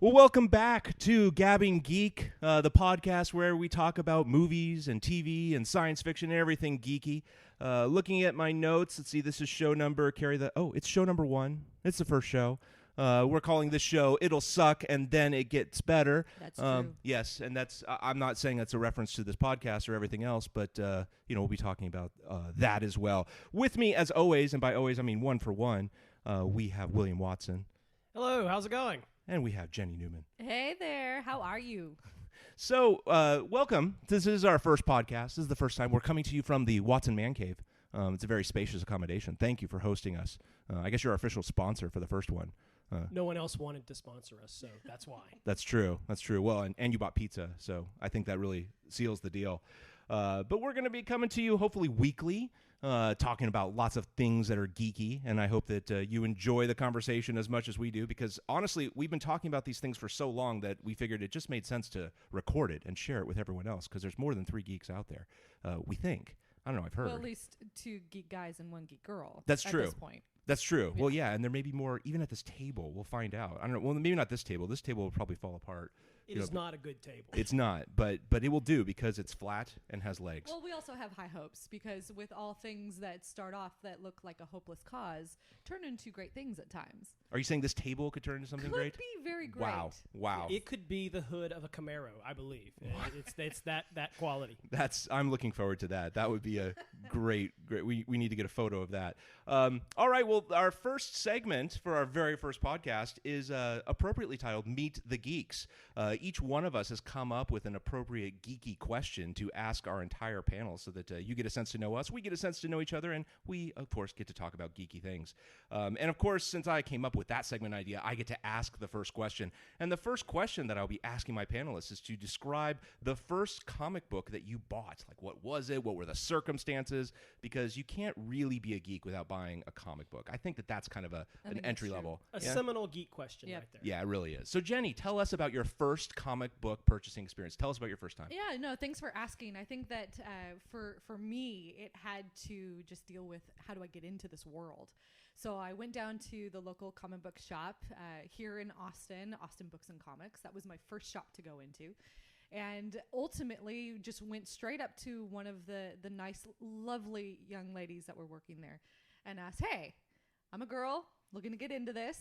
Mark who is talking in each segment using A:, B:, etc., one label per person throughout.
A: Well, welcome back to Gabbing Geek, the podcast where we talk about movies and TV and science fiction and everything geeky. Looking at my notes, let's see, this is show number, it's show number 1. It's the first show. We're calling this show It'll Suck and Then It Gets Better.
B: That's true.
A: Yes, and I'm not saying that's a reference to this podcast or everything else, but, we'll be talking about that as well. With me, as always, and by always I mean one for one, we have William Watson.
C: Hello, how's it going?
A: And we have Jenny Newman.
B: Hey there, how are you?
A: So, welcome. This is our first podcast. This is the first time we're coming to you from the Watson Man Cave. It's a very spacious accommodation. Thank you for hosting us. I guess you're our official sponsor for the first one.
C: No one else wanted to sponsor us, so that's why.
A: That's true. That's true. Well, and you bought pizza, so I think that really seals the deal. But we're going to be coming to you hopefully weekly, talking about lots of things that are geeky, and I hope that you enjoy the conversation as much as we do, because honestly, we've been talking about these things for so long that we figured it just made sense to record it and share it with everyone else, because there's more than 3 geeks out there, we think. I don't know, I've heard.
B: Well, at least 2 geek guys and 1 geek girl.
A: That's true.
B: At this point.
A: That's true.
B: Yeah.
A: Well, yeah, and there may be more even at this table. We'll find out. I don't know. Well, maybe not this table. This table will probably fall apart.
C: It is not a good table.
A: It's not, but it will do because it's flat and has legs.
B: Well, we also have high hopes because with all things that start off that look like a hopeless cause turn into great things at times.
A: Are you saying this table could turn into something great?
B: Could be very great.
A: Wow.
C: It could be the hood of a Camaro, I believe. It's that quality.
A: I'm looking forward to that. That would be a great. We need to get a photo of that. All right. Well, our first segment for our very first podcast is appropriately titled Meet the Geeks. Each one of us has come up with an appropriate geeky question to ask our entire panel so that you get a sense to know us, we get a sense to know each other, and we, of course, get to talk about geeky things. And, of course, since I came up with that segment idea, I get to ask the first question. And the first question that I'll be asking my panelists is to describe the first comic book that you bought. Like, what was it? What were the circumstances? Because you can't really be a geek without buying a comic book. I think that that's kind of an entry level.
C: A seminal geek question right there.
A: Yeah, it really is. So, Jenny, tell us about your first comic book purchasing experience. Tell us about your first time.
B: Yeah, no, thanks for asking. I think that for me, it had to just deal with how do I get into this world. So I went down to the local comic book shop here in Austin Books and Comics. That was my first shop to go into. And ultimately just went straight up to one of the nice, lovely young ladies that were working there and asked, hey, I'm a girl looking to get into this.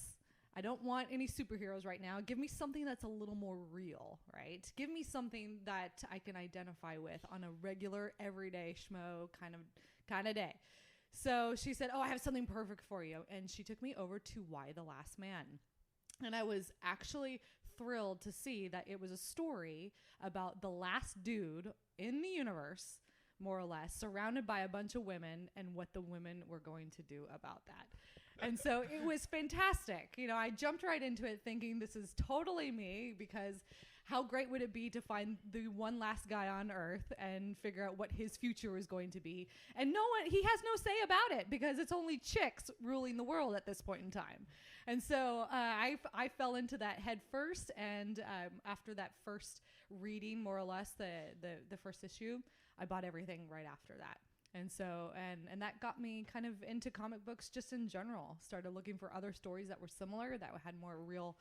B: I don't want any superheroes right now. Give me something that's a little more real, right? Give me something that I can identify with on a regular, everyday schmo kind of day. So she said, oh, I have something perfect for you. And she took me over to Why the Last Man. And I was actually thrilled to see that it was a story about the last dude in the universe, more or less, surrounded by a bunch of women and what the women were going to do about that. And so it was fantastic. You know, I jumped right into it thinking this is totally me, because how great would it be to find the one last guy on Earth and figure out what his future is going to be. And he has no say about it because it's only chicks ruling the world at this point in time. And so I fell into that head first. And after that first reading, more or less, the first issue, I bought everything right after that. And so, and that got me kind of into comic books just in general. Started looking for other stories that were similar, that had more real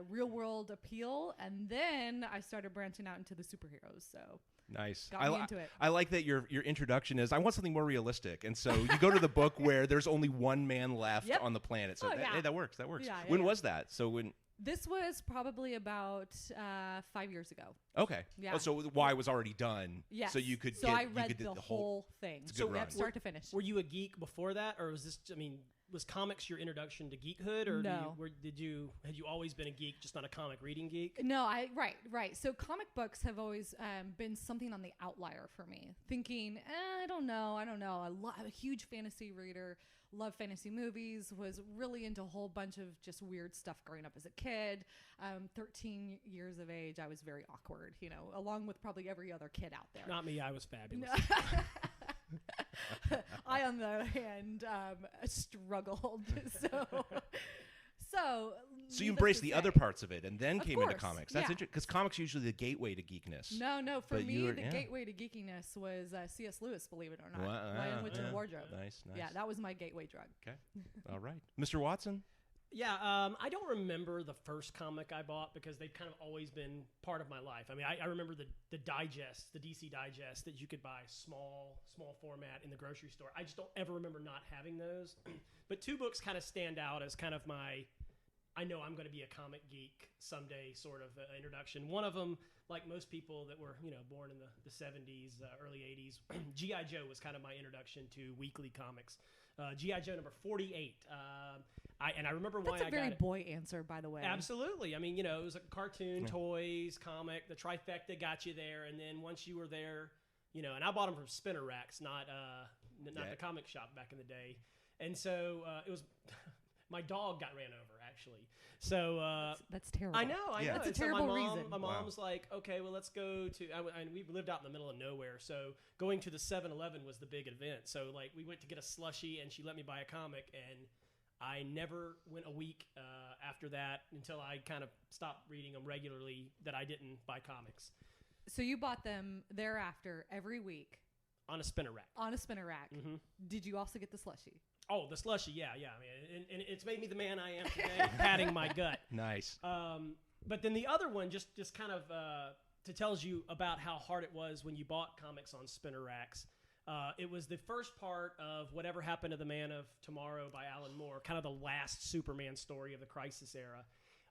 B: world appeal. And then I started branching out into the superheroes. So
A: nice.
B: Got me into it.
A: I like that your introduction is, I want something more realistic. And so you go to the book where there's only one man left on the planet. So hey, that works.
B: Yeah,
A: when was that? So
B: This was probably about 5 years ago.
A: Okay.
B: Yeah.
A: Oh, so Y was already done.
B: Yes.
A: So you could.
B: So I read the whole thing.
A: It's a good run.
B: Start to finish.
C: Were you a geek before that, or was this? Was comics your introduction to geekhood, or
B: no?
C: Had you always been a geek, just not a comic reading geek?
B: No, right. So comic books have always been something on the outlier for me. Thinking, I don't know. I'm a huge fantasy reader. Love fantasy movies, was really into a whole bunch of just weird stuff growing up as a kid. 13 years of age, I was very awkward, along with probably every other kid out there.
C: Not me, I was fabulous.
B: I, on the other hand, struggled. So
A: you embraced the other parts of it and then came into comics. That's interesting, because comics are usually the gateway to geekness.
B: No. For me, the gateway to geekiness was C.S. Lewis, believe it or not. Lion, Witch, and Wardrobe.
A: Nice.
B: Yeah, that was my gateway drug.
A: Okay. All right. Mr. Watson?
C: Yeah, I don't remember the first comic I bought because they've kind of always been part of my life. I mean, I remember the digest, the DC digest that you could buy small format in the grocery store. I just don't ever remember not having those. But two books kind of stand out as kind of my, I know I'm going to be a comic geek someday sort of introduction. One of them, like most people that were, born in the 70s, early 80s, G.I. Joe was kind of my introduction to weekly comics. G.I. Joe number 48. I remember why I got it.
B: That's a very boy answer, by the way.
C: Absolutely. I mean, it was a cartoon, toys, comic. The trifecta got you there. And then once you were there, and I bought them from spinner racks, not the comic shop back in the day. And so it was my dog got ran over, actually. So
B: that's terrible.
C: I know.
B: That's a
C: so
B: terrible
C: my
B: reason.
C: My mom was like, okay, well, let's go to, and we lived out in the middle of nowhere. So going to the 7-Eleven was the big event. So like we went to get a slushie and she let me buy a comic, and I never went a week after that until I kind of stopped reading them regularly that I didn't buy comics.
B: So you bought them thereafter every week?
C: On a spinner rack.
B: On a spinner rack.
C: Mm-hmm.
B: Did you also get the slushie?
C: Oh, the slushie, yeah. I mean, and it's made me the man I am today, patting my gut.
A: Nice.
C: But then the other one, just kind of tells you about how hard it was when you bought comics on spinner racks. It was the first part of Whatever Happened to the Man of Tomorrow by Alan Moore, kind of the last Superman story of the Crisis era.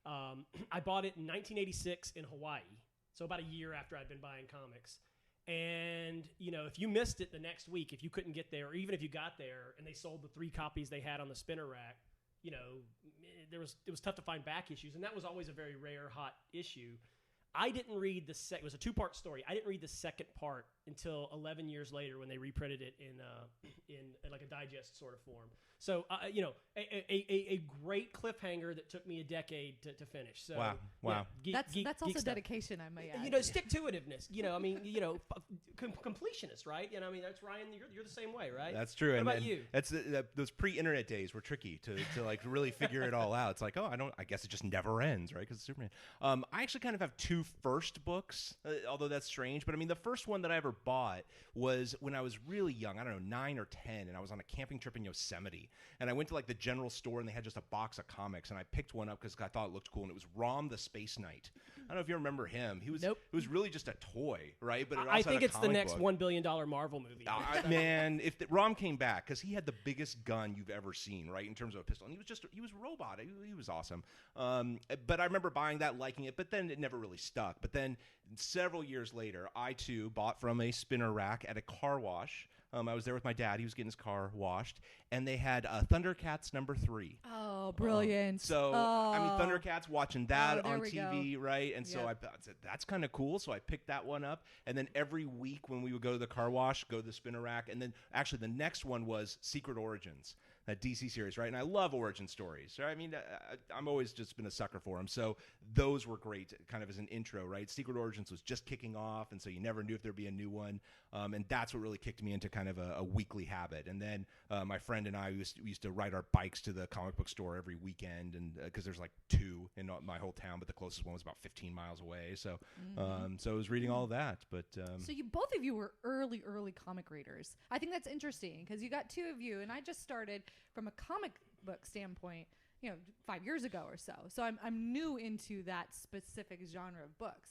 C: I bought it in 1986 in Hawaii, so about a year after I'd been buying comics. And, if you missed it the next week, if you couldn't get there, or even if you got there and they sold the 3 copies they had on the spinner rack, it was tough to find back issues. And that was always a very rare, hot issue. I didn't read it was a 2-part story. I didn't read the second part until 11 years later when they reprinted it in like a digest sort of form. So, a great cliffhanger that took me a decade to finish. So,
A: wow.
C: Yeah,
B: that's also
C: stuff.
B: dedication, I may add.
C: Stick-to-itiveness. Completionist, right? That's Ryan. You're the same way, right?
A: That's true.
C: What about you?
A: That's those pre-internet days were tricky to like really figure it all out. It's like, I guess it just never ends, right? Because it's Superman. I actually kind of have 2 first books, although that's strange. But I mean, the first one that I ever bought was when I was really young. I don't know, 9 or 10, and I was on a camping trip in Yosemite. And I went to like the general store, and they had just a box of comics, and I picked one up because I thought it looked cool, and it was Rom the Space Knight. I don't know if you remember him. He was
C: Nope.
A: It was really just a toy, right? But
C: I think it's the next
A: book.
C: $1 billion Marvel movie.
A: Man, if Rom came back, because he had the biggest gun you've ever seen, right, in terms of a pistol, and he was a robot. He was awesome. But I remember buying that, liking it, but then it never really stuck. But then several years later, I too bought from a spinner rack at a car wash. I was there with my dad. He was getting his car washed, and they had Thundercats number 3.
B: Oh, brilliant!
A: I mean, Thundercats, watching that on TV,
B: go.
A: right? And so I said, that's kind of cool. So I picked that one up, and then every week when we would go to the car wash, go to the spinner rack, and then actually the next one was Secret Origins, that DC series, right? And I love origin stories. Right? I mean, I'm always just been a sucker for them. So those were great, kind of as an intro, right? Secret Origins was just kicking off, and so you never knew if there'd be a new one. And that's what really kicked me into kind of a weekly habit. And then my friend and I used to ride our bikes to the comic book store every weekend, and because there's like 2 in my whole town, but the closest one was about 15 miles away. So, so I was reading all of that. But
B: so both of you were early comic readers. I think that's interesting because you got 2 of you, and I just started from a comic book standpoint, 5 years ago or so. So I'm new into that specific genre of books.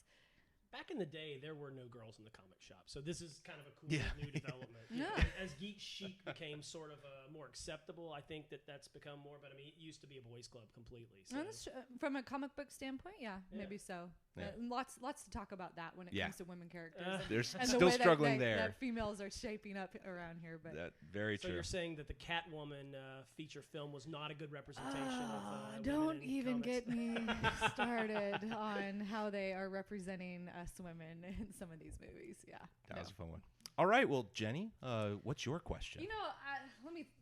C: Back in the day, there were no girls in the comic shop, so this is kind of a cool new development. As geek chic became sort of more acceptable, I think that's become more. But I mean, it used to be a boys' club completely. So.
B: That's from a comic book standpoint, maybe so.
A: Yeah.
B: Lots to talk about that when it comes to women characters.
A: There's
B: and
A: still
B: the way
A: struggling there.
B: That females are shaping up around here, but
A: very
C: so
A: true.
C: You're saying that the Catwoman feature film was not a good representation of
B: don't even
C: comics.
B: get me started on how they are representing us women in some of these movies. Yeah,
A: that was a fun one. All right, well, Jenny, what's your question?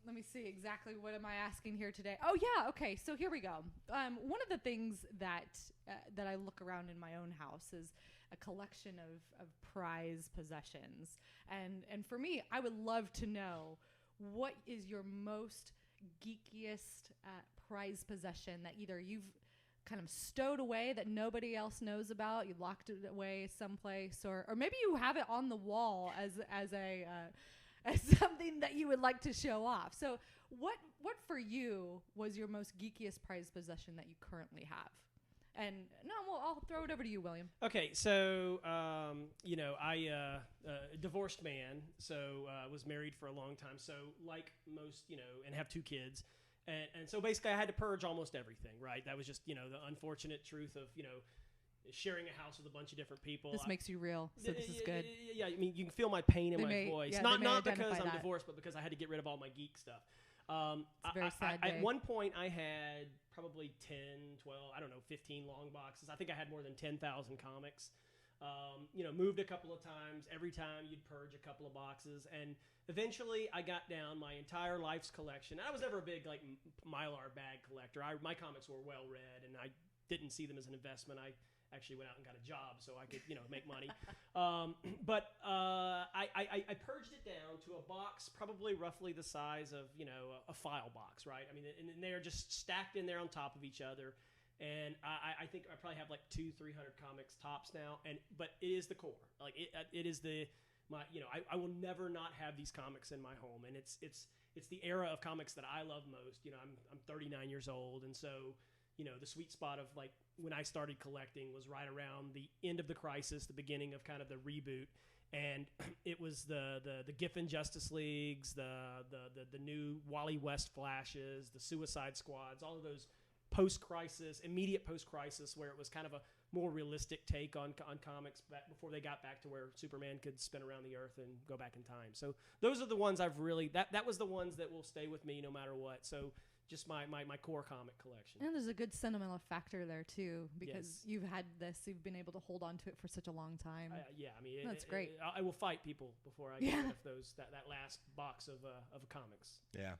B: Let me see exactly what am I asking here today. Oh yeah, okay. So here we go. One of the things that I look around in my own house is a collection of prized possessions, and for me, I would love to know what is your most geekiest prized possession that either you've kind of stowed away that nobody else knows about, you locked it away someplace, or maybe you have it on the wall as something that you would like to show off. So what for you was your most geekiest prized possession that you currently have? And no, well, I'll throw it over to you, William.
C: Okay, so I divorced man, so was married for a long time. So like most, and have 2 kids, and so basically I had to purge almost everything. Right, that was just the unfortunate truth of sharing a house with a bunch of different people.
B: This makes you real, so this is good.
C: Yeah, I mean you can feel my pain in my voice, not because I'm
B: that.
C: divorced, but because I had to get rid of all my geek stuff.
B: It's a very sad day.
C: At one point, I had probably 10, 12, 15 long boxes. I think I had more than 10,000 comics. Moved a couple of times. Every time you'd purge a couple of boxes. And eventually, I got down my entire life's collection. I was never a big, Mylar bag collector. My comics were well-read, and I didn't see them as an investment. I actually went out and got a job so I could, make money. But I purged it down to a box probably roughly the size of, a file box, right? I mean, and they're just stacked in there on top of each other. And I think I probably have 200-300 comics tops now. But it is the core. It is I will never not have these comics in my home. And it's the era of comics that I love most. I'm 39 years old. And so, the sweet spot of when I started collecting was right around the end of the Crisis, the beginning of kind of the reboot, and it was the Giffen Justice Leagues, the new Wally West Flashes, the Suicide Squads, all of those immediate post-crisis, where it was kind of a more realistic take on comics back before they got back to where Superman could spin around the earth and go back in time. So those are the ones I've really that was the ones that will stay with me no matter what. So just my core comic collection.
B: And there's a good sentimental factor there too, because you've been able to hold on to it for such a long time. That's great.
C: I will fight people before I get rid of that last box of comics.
A: Yeah.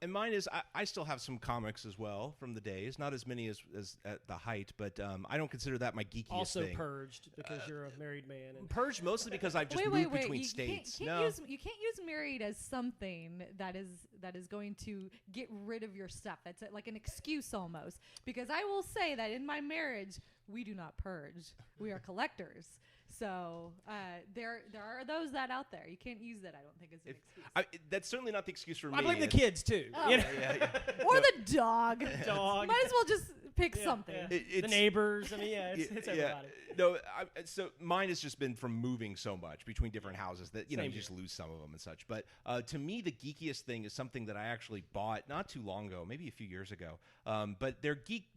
A: And mine is, I still have some comics as well from the days. Not as many as at the height, but I don't consider that my geekiest
C: also
A: thing.
C: Purged because you're a married man. And
A: purged mostly because I've just moved between states.
B: You can't use married as something that is going to get rid of your stuff. That's like an excuse almost. Because I will say that in my marriage, we do not purge. We are collectors. So there are those that out there. You can't use that, I don't think, as an excuse.
A: That's certainly not the excuse for me.
C: I blame the kids, too.
B: Oh.
C: Yeah.
B: Or the dog.
C: Dog.
B: Might as well just pick something.
C: Yeah. The neighbors. I mean, it's everybody.
A: No, so mine has just been from moving so much between different houses that, you just lose some of them and such. But to me, the geekiest thing is something that I actually bought not too long ago, maybe a few years ago. But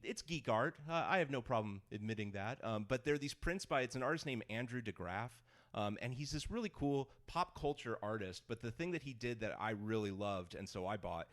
A: it's geek art. I have no problem admitting that. But they're these prints it's an artist named Andrew DeGraff. And he's this really cool pop culture artist. But the thing that he did that I really loved, and so I bought,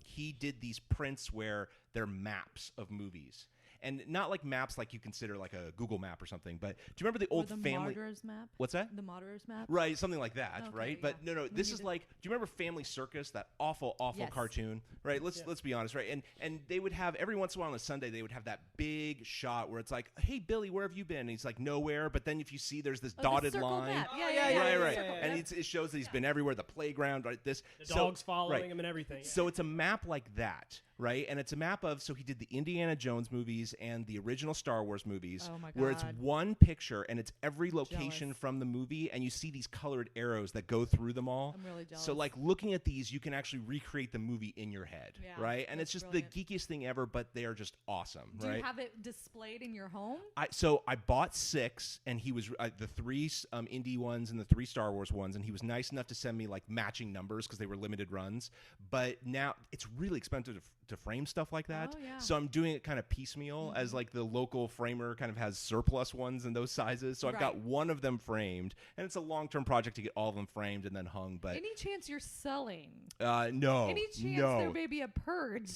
A: he did these prints where they're maps of movies. And not like maps like you consider like a Google map or something, but do you remember the old family...
B: The Martyrs map?
A: What's that?
B: The Martyrs map?
A: Right, something like that,
B: okay,
A: right?
B: yeah.
A: But no, this is like, do you remember Family Circus, that awful
B: yes.
A: cartoon? Right, let's be honest, right? And they would have, every once in a while on a Sunday, they would have that big shot where it's like, hey, Billy, where have you been? And he's like, nowhere, but then if you see there's this dotted
B: the
A: line.
B: Map.
A: Right. And it shows that he's been everywhere, the playground, right? The
C: dog's following him and everything. Yeah.
A: So it's a map like that. Right, and it's a map of, so he did the Indiana Jones movies and the original Star Wars movies, where it's one picture and it's every location from the movie, and you see these colored arrows that go through them all.
B: I'm really jealous.
A: So like looking at these, you can actually recreate the movie in your head, right? And it's just the geekiest thing ever, but they are just awesome,
B: Do you have it displayed in your home?
A: So I bought 6, and he was the 3 indie ones and the 3 Star Wars ones, and he was nice enough to send me like matching numbers because they were limited runs. But now it's really expensive to frame stuff like that. So I'm doing it kind of piecemeal as like the local framer kind of has surplus ones in those sizes. So I've got one of them framed, and it's a long-term project to get all of them framed and then hung. But
B: any chance you're selling?
A: No.
B: Any chance there may be a purge?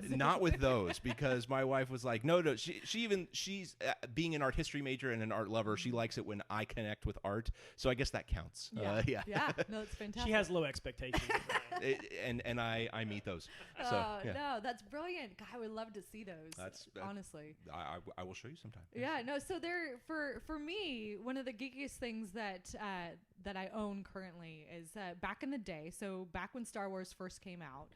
A: Not with those, because my wife was like, no. She's being an art history major and an art lover. She likes it when I connect with art. So I guess that counts.
B: Yeah. No, it's fantastic.
C: She has low expectations.
A: and I meet those.
B: No, that's brilliant. God, I would love to see those. Honestly,
A: I will show you sometime.
B: Yeah, no. So there, for me, one of the geekiest things that I own currently is back in the day. So back when Star Wars first came out,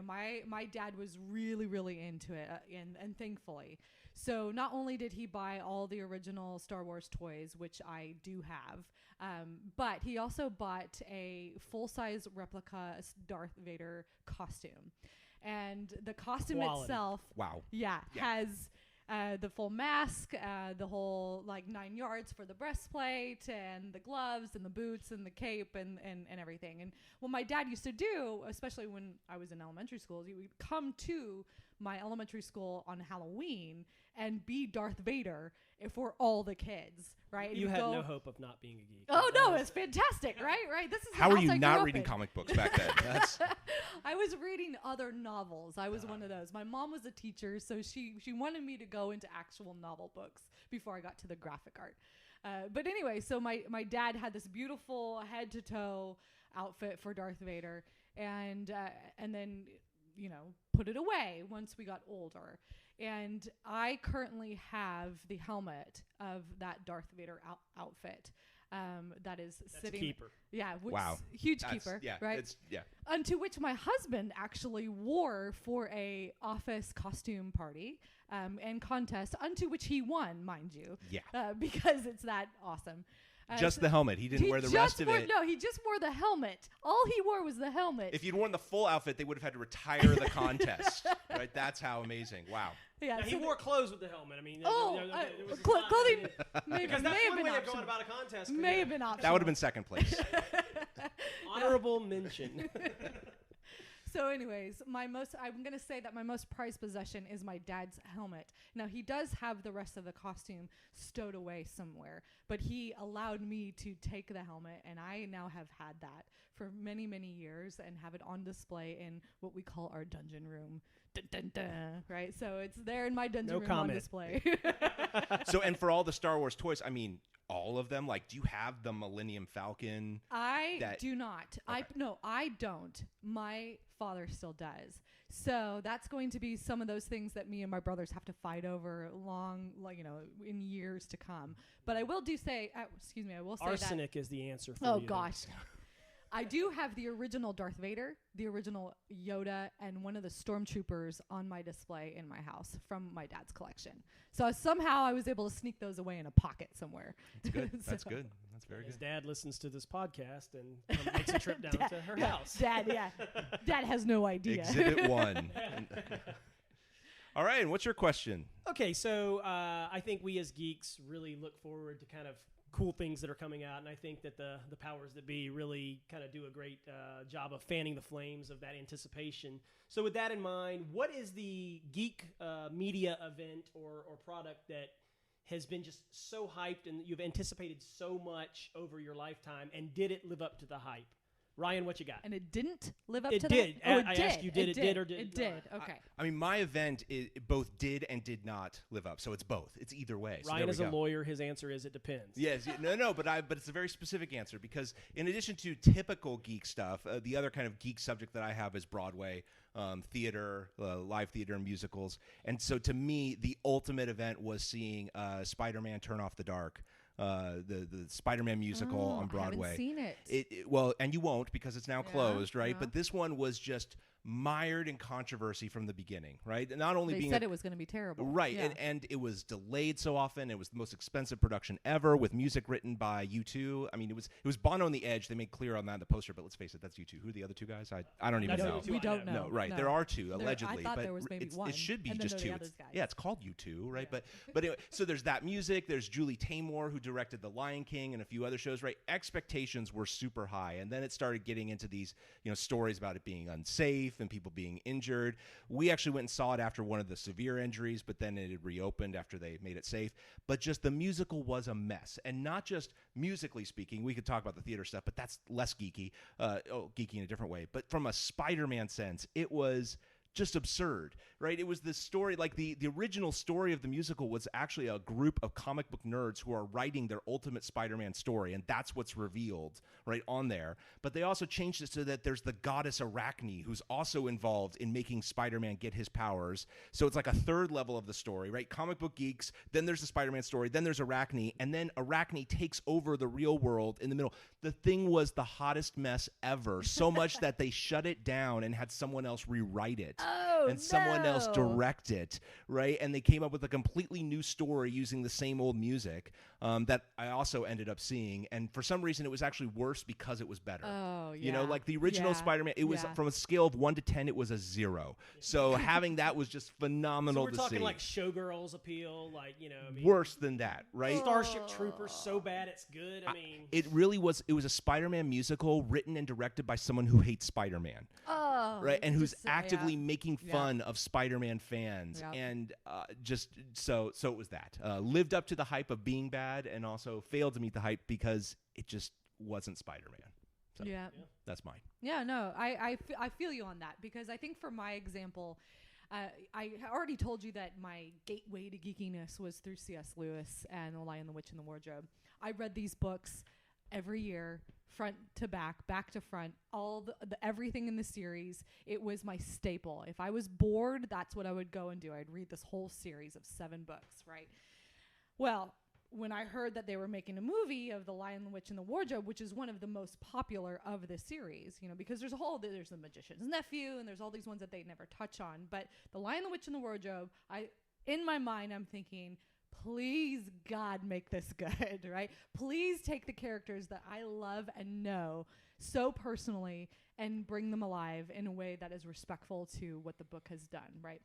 B: my dad was really into it, and thankfully. So not only did he buy all the original Star Wars toys, which I do have, but he also bought a full-size replica Darth Vader costume. And the costume itself,
A: wow,
B: has the full mask, the whole 9 yards for the breastplate and the gloves and the boots and the cape and everything. And what my dad used to do, especially when I was in elementary school, is he would come to my elementary school on Halloween and be Darth Vader for all the kids, right? And
C: you had no hope of not being a geek.
B: Oh no, it's fantastic, right? This is
A: how are you not reading comic books back then? That's
B: I was reading other novels. I was one of those. My mom was a teacher, so she wanted me to go into actual novel books before I got to the graphic art. But anyway, so my dad had this beautiful head to toe outfit for Darth Vader, and then put it away once we got older. And I currently have the helmet of that Darth Vader outfit. That is sitting.
C: Keeper.
B: Yeah.
A: Wow.
B: Huge keeper.
A: Yeah.
B: Right. Unto which my husband actually wore for a office costume party and contest, unto which he won, mind you.
A: Yeah.
B: Because it's that awesome.
A: Just the helmet. He didn't wear the rest of it.
B: No, he just wore the helmet. All he wore was the helmet.
A: If you'd worn the full outfit, they would have had to retire the contest. Right? That's how amazing. Wow.
B: Yeah,
C: now, he wore clothes with the helmet. I mean,
B: clothing
C: because that's one way of going about a contest.
B: May have been optional.
A: That would have been second place.
C: Honorable mention.
B: So anyways, I'm going to say that my most prized possession is my dad's helmet. Now, he does have the rest of the costume stowed away somewhere, but he allowed me to take the helmet, and I now have had that for many, many years and have it on display in what we call our dungeon room. Dun, dun, dun, right? So it's there in my dungeon room on display.
A: So, and for all the Star Wars toys, I mean, all of them? Like, do you have the Millennium Falcon?
B: I do not. Okay. I don't. My father still does. So that's going to be some of those things that me and my brothers have to fight over in years to come. But I will say
C: arsenic is the answer for
B: you. Oh,
C: you.
B: gosh. I do have the original Darth Vader, the original Yoda, and one of the stormtroopers on my display in my house from my dad's collection. So somehow I was able to sneak those away in a pocket somewhere.
A: That's good. That's good. That's very good.
C: His dad listens to this podcast and makes a trip down to her house.
B: Dad has no idea.
A: Exhibit 1. All right, and what's your question?
C: Okay, so I think we as geeks really look forward to kind of cool things that are coming out, and I think that the powers that be really kind of do a great job of fanning the flames of that anticipation. So with that in mind, what is the geek media event or product that has been just so hyped and you've anticipated so much over your lifetime, and did it live up to the hype? Ryan, what you got?
B: And it didn't live up
C: to
B: the
C: hype?
B: Oh,
C: I asked you, did it or did
B: it did. Okay.
A: I mean, my event both did and did not live up, so it's both. It's either way. So
C: Ryan is a lawyer. His answer is it depends.
A: Yes, but it's a very specific answer, because in addition to typical geek stuff, the other kind of geek subject that I have is Broadway, theater, live theater, and musicals. And so to me, the ultimate event was seeing Spider-Man Turn Off the Dark. The Spider-Man musical on Broadway.
B: I haven't seen it.
A: Well, and you won't, because it's now closed, right?
B: Yeah.
A: But this one was just mired in controversy from the beginning, right? Not only
B: they said it was going to be terrible,
A: right? Yeah. And it was delayed so often. It was the most expensive production ever, with music written by U2. I mean, it was Bono on the Edge. They made clear on that in the poster, but let's face it, that's U2. Who are the other two guys? I don't even know.
B: We don't know.
A: No, right? No. There are two allegedly,
B: I thought
A: but
B: there was maybe one.
A: It should be just two.
B: Yeah,
A: it's called U2, right? Yeah. But anyway, so there's that music. There's Julie Taymor, who directed The Lion King and a few other shows, right? Expectations were super high, and then it started getting into these stories about it being unsafe and people being injured. We actually went and saw it after one of the severe injuries, but then it had reopened after they made it safe. But just the musical was a mess, and not just musically speaking. We could talk about the theater stuff, but that's less geeky, geeky in a different way. But from a Spider-Man sense, it was just absurd, right? It was this story, like the original story of the musical was actually a group of comic book nerds who are writing their ultimate Spider-Man story, and that's what's revealed right on there. But they also changed it so that there's the goddess Arachne, who's also involved in making Spider-Man get his powers. So it's like a third level of the story, right? Comic book geeks, then there's the Spider-Man story, then there's Arachne, and then Arachne takes over the real world in the middle. The thing was the hottest mess ever, so much that they shut it down and had someone else rewrite it. and someone else direct it, right? And they came up with a completely new story using the same old music that I also ended up seeing. And for some reason, it was actually worse because it was better.
B: Oh, yeah.
A: You know, like the original Spider-Man, it was from a scale of 1 to 10, it was a 0. So having that was just phenomenal to see.
C: So we're talking like Showgirls appeal, like, you know. I mean,
A: worse than that, right?
C: Starship Troopers, so bad it's good. I mean.
A: It really was. It was a Spider-Man musical written and directed by someone who hates Spider-Man.
B: Oh.
A: Right, and who's actively making fun of Spider-Man fans.
B: Yep.
A: And just so it was that. Lived up to the hype of being bad and also failed to meet the hype because it just wasn't Spider-Man. So that's mine.
B: Yeah, no, I feel you on that, because I think for my example, I already told you that my gateway to geekiness was through C.S. Lewis and The Lion, the Witch, and the Wardrobe. I read these books every year, front to back to front, all the everything in the series. It was my staple. If I was bored, that's what I would go and do. I'd read this whole series of 7 books, right? Well, when I heard that they were making a movie of The Lion, the Witch, and the Wardrobe, which is one of the most popular of the series, you know, because there's The Magician's Nephew, and there's all these ones that they never touch on. But The Lion, the Witch, and the Wardrobe, in my mind, I'm thinking, please, God, make this good, right? Please take the characters that I love and know so personally and bring them alive in a way that is respectful to what the book has done, right?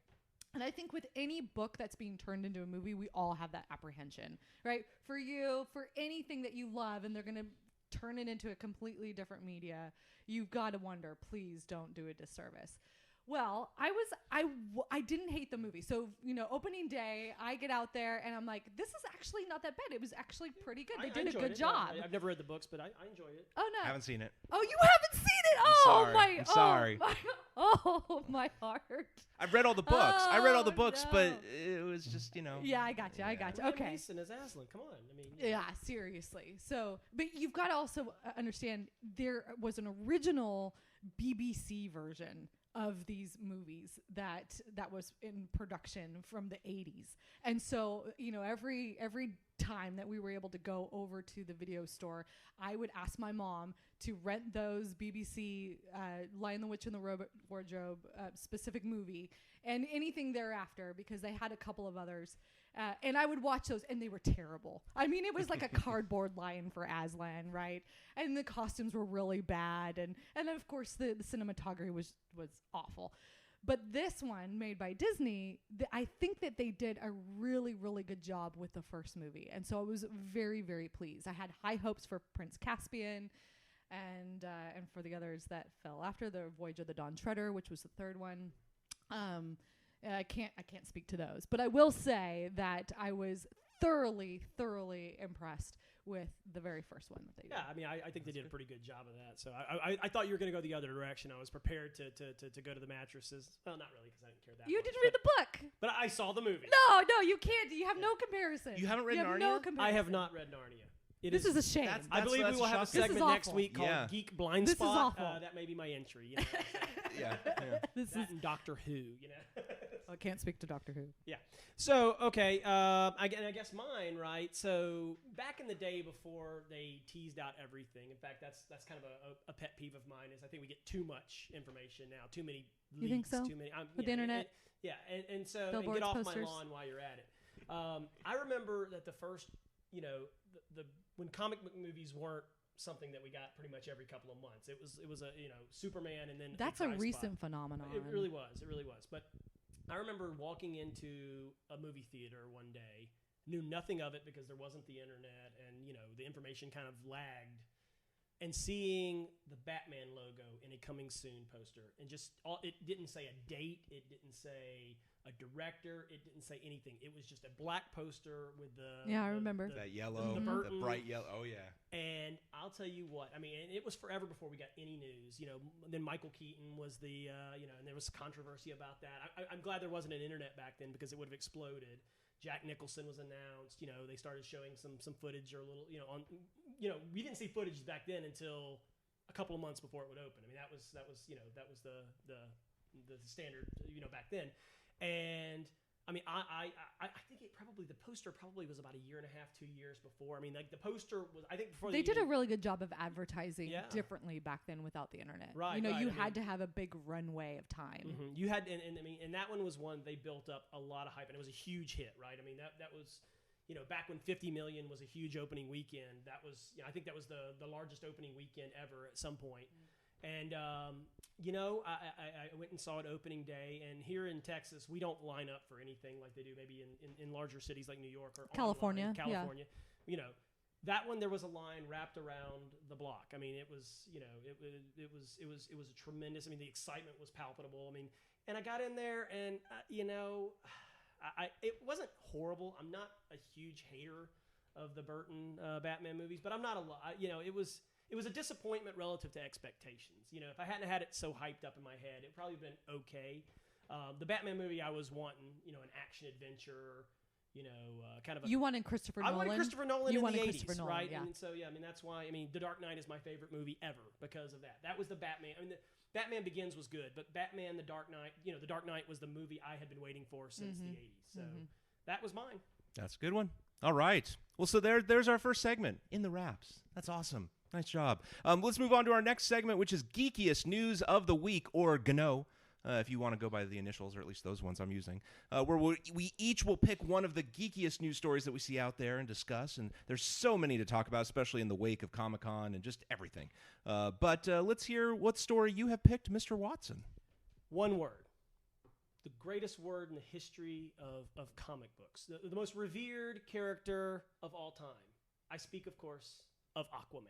B: And I think with any book that's being turned into a movie, we all have that apprehension, right? For you, for anything that you love and they're going to turn it into a completely different media, you've got to wonder, please don't do a disservice. Well, I didn't hate the movie. So, you know, opening day, I get out there and I'm like, this is actually not that bad. It was actually pretty good. They did a good job.
C: I've never read the books, but I enjoyed it.
B: Oh, no.
A: I haven't seen it.
B: Oh, you haven't seen it?
A: I'm sorry.
B: My heart.
A: I've read all the books. I read all the books, but it was just, you know.
B: Yeah, I got you. Okay.
C: Mason is Aslan. Come on. I mean.
B: Yeah, seriously. So, but you've got to also understand there was an original BBC version of these movies that was in production from the 80s. And so, you know, every time that we were able to go over to the video store, I would ask my mom to rent those BBC Lion, the Witch, and the Wardrobe specific movie and anything thereafter, because they had a couple of others. And I would watch those, and they were terrible. I mean, it was like a cardboard lion for Aslan, right? And the costumes were really bad, and of course the cinematography was awful. But this one, made by Disney, I think that they did a really, really good job with the first movie, and so I was very, very pleased. I had high hopes for Prince Caspian, and for the others that fell after, the Voyage of the Dawn Treader, which was the third one. I can't speak to those, but I will say that I was thoroughly impressed with the very first one that they did.
C: Yeah, I mean, I think they did a pretty good job of that. So I thought you were going to go the other direction. I was prepared to go to the mattresses. Well, not really, because I didn't care that much.
B: You didn't read the book.
C: But I saw the movie.
B: No, you can't. You have no comparison.
A: You haven't read Narnia?
B: No comparison.
C: I have not read Narnia.
B: This is a shame.
C: I believe we will have a segment next week called Geek Blind
B: This
C: Spot.
B: is awful.
C: That may be my entry. You know?
A: Yeah.
B: This
C: that
B: is
C: and Doctor Who, you know.
B: I can't speak to Doctor Who.
C: Yeah. So, okay, I guess mine, right? So, back in the day before they teased out everything, in fact, that's kind of a pet peeve of mine, is I think we get too much information now, too many leaks.
B: You think so?
C: Too many,
B: with the internet?
C: And so, and
B: Billboards,
C: get off
B: posters.
C: my lawn while you're at it. I remember that the first, you know, when comic book movies weren't something that we got pretty much every couple of months. It was a, you know, Superman, and then
B: that's a recent phenomenon.
C: It really was. But I remember walking into a movie theater one day, knew nothing of it because there wasn't the internet, and, you know, the information kind of lagged, and seeing the Batman logo in a coming soon poster, and just it didn't say a date, it didn't say a director, it didn't say anything. It was just a black poster with
B: I remember
A: that yellow, the bright yellow. Oh yeah. And
C: I'll tell you what, I mean, and it was forever before we got any news. You know, then Michael Keaton was the, you know, and there was controversy about that. I'm glad there wasn't an internet back then, because it would have exploded. Jack Nicholson was announced. You know, they started showing some footage or a little, you know, on, you know, we didn't see footage back then until a couple of months before it would open. I mean, that was you know, that was the standard, you know, back then. And I mean, I think the poster probably was about a year and a half, 2 years before. I mean, like the poster was, I think before
B: they did a really good job of advertising differently back then without the internet.
C: Right.
B: You know, you had to have a big runway of time.
C: Mm-hmm. You had, and I mean, and that one was one they built up a lot of hype, and it was a huge hit, right? I mean, that was, you know, back when 50 million was a huge opening weekend. That was, you know, I think that was the largest opening weekend ever at some point. And, you know, I went and saw it opening day. And here in Texas, we don't line up for anything like they do maybe in larger cities like New York or
B: California.
C: California. You know, that one, there was a line wrapped around the block. I mean, it was, you know, it was a tremendous, I mean, the excitement was palpable. I mean, and I got in there and, you know, it wasn't horrible. I'm not a huge hater of the Burton Batman movies, but I'm not you know, it was a disappointment relative to expectations. You know, if I hadn't had it so hyped up in my head, it probably been okay. The Batman movie, I was wanting, you know, an action adventure, you know, kind of.
B: You wanted Christopher Nolan.
C: I wanted Christopher Nolan in the 80s,
B: Nolan,
C: right?
B: Yeah.
C: And so, yeah, I mean, that's why. I mean, The Dark Knight is my favorite movie ever because of that. That was the Batman. I mean, Batman Begins was good, but Batman: The Dark Knight, you know, The Dark Knight was the movie I had been waiting for since the 80s. So that was mine.
A: That's a good one. All right. Well, so there's our first segment, In the Wraps. That's awesome. Nice job. Let's move on to our next segment, which is Geekiest News of the Week, or GNOW, if you want to go by the initials, or at least those ones I'm using, where we each will pick one of the geekiest news stories that we see out there and discuss. And there's so many to talk about, especially in the wake of Comic-Con and just everything. But let's hear what story you have picked, Mr. Watson.
C: One word. The greatest word in the history of comic books. The most revered character of all time. I speak, of course, of Aquaman.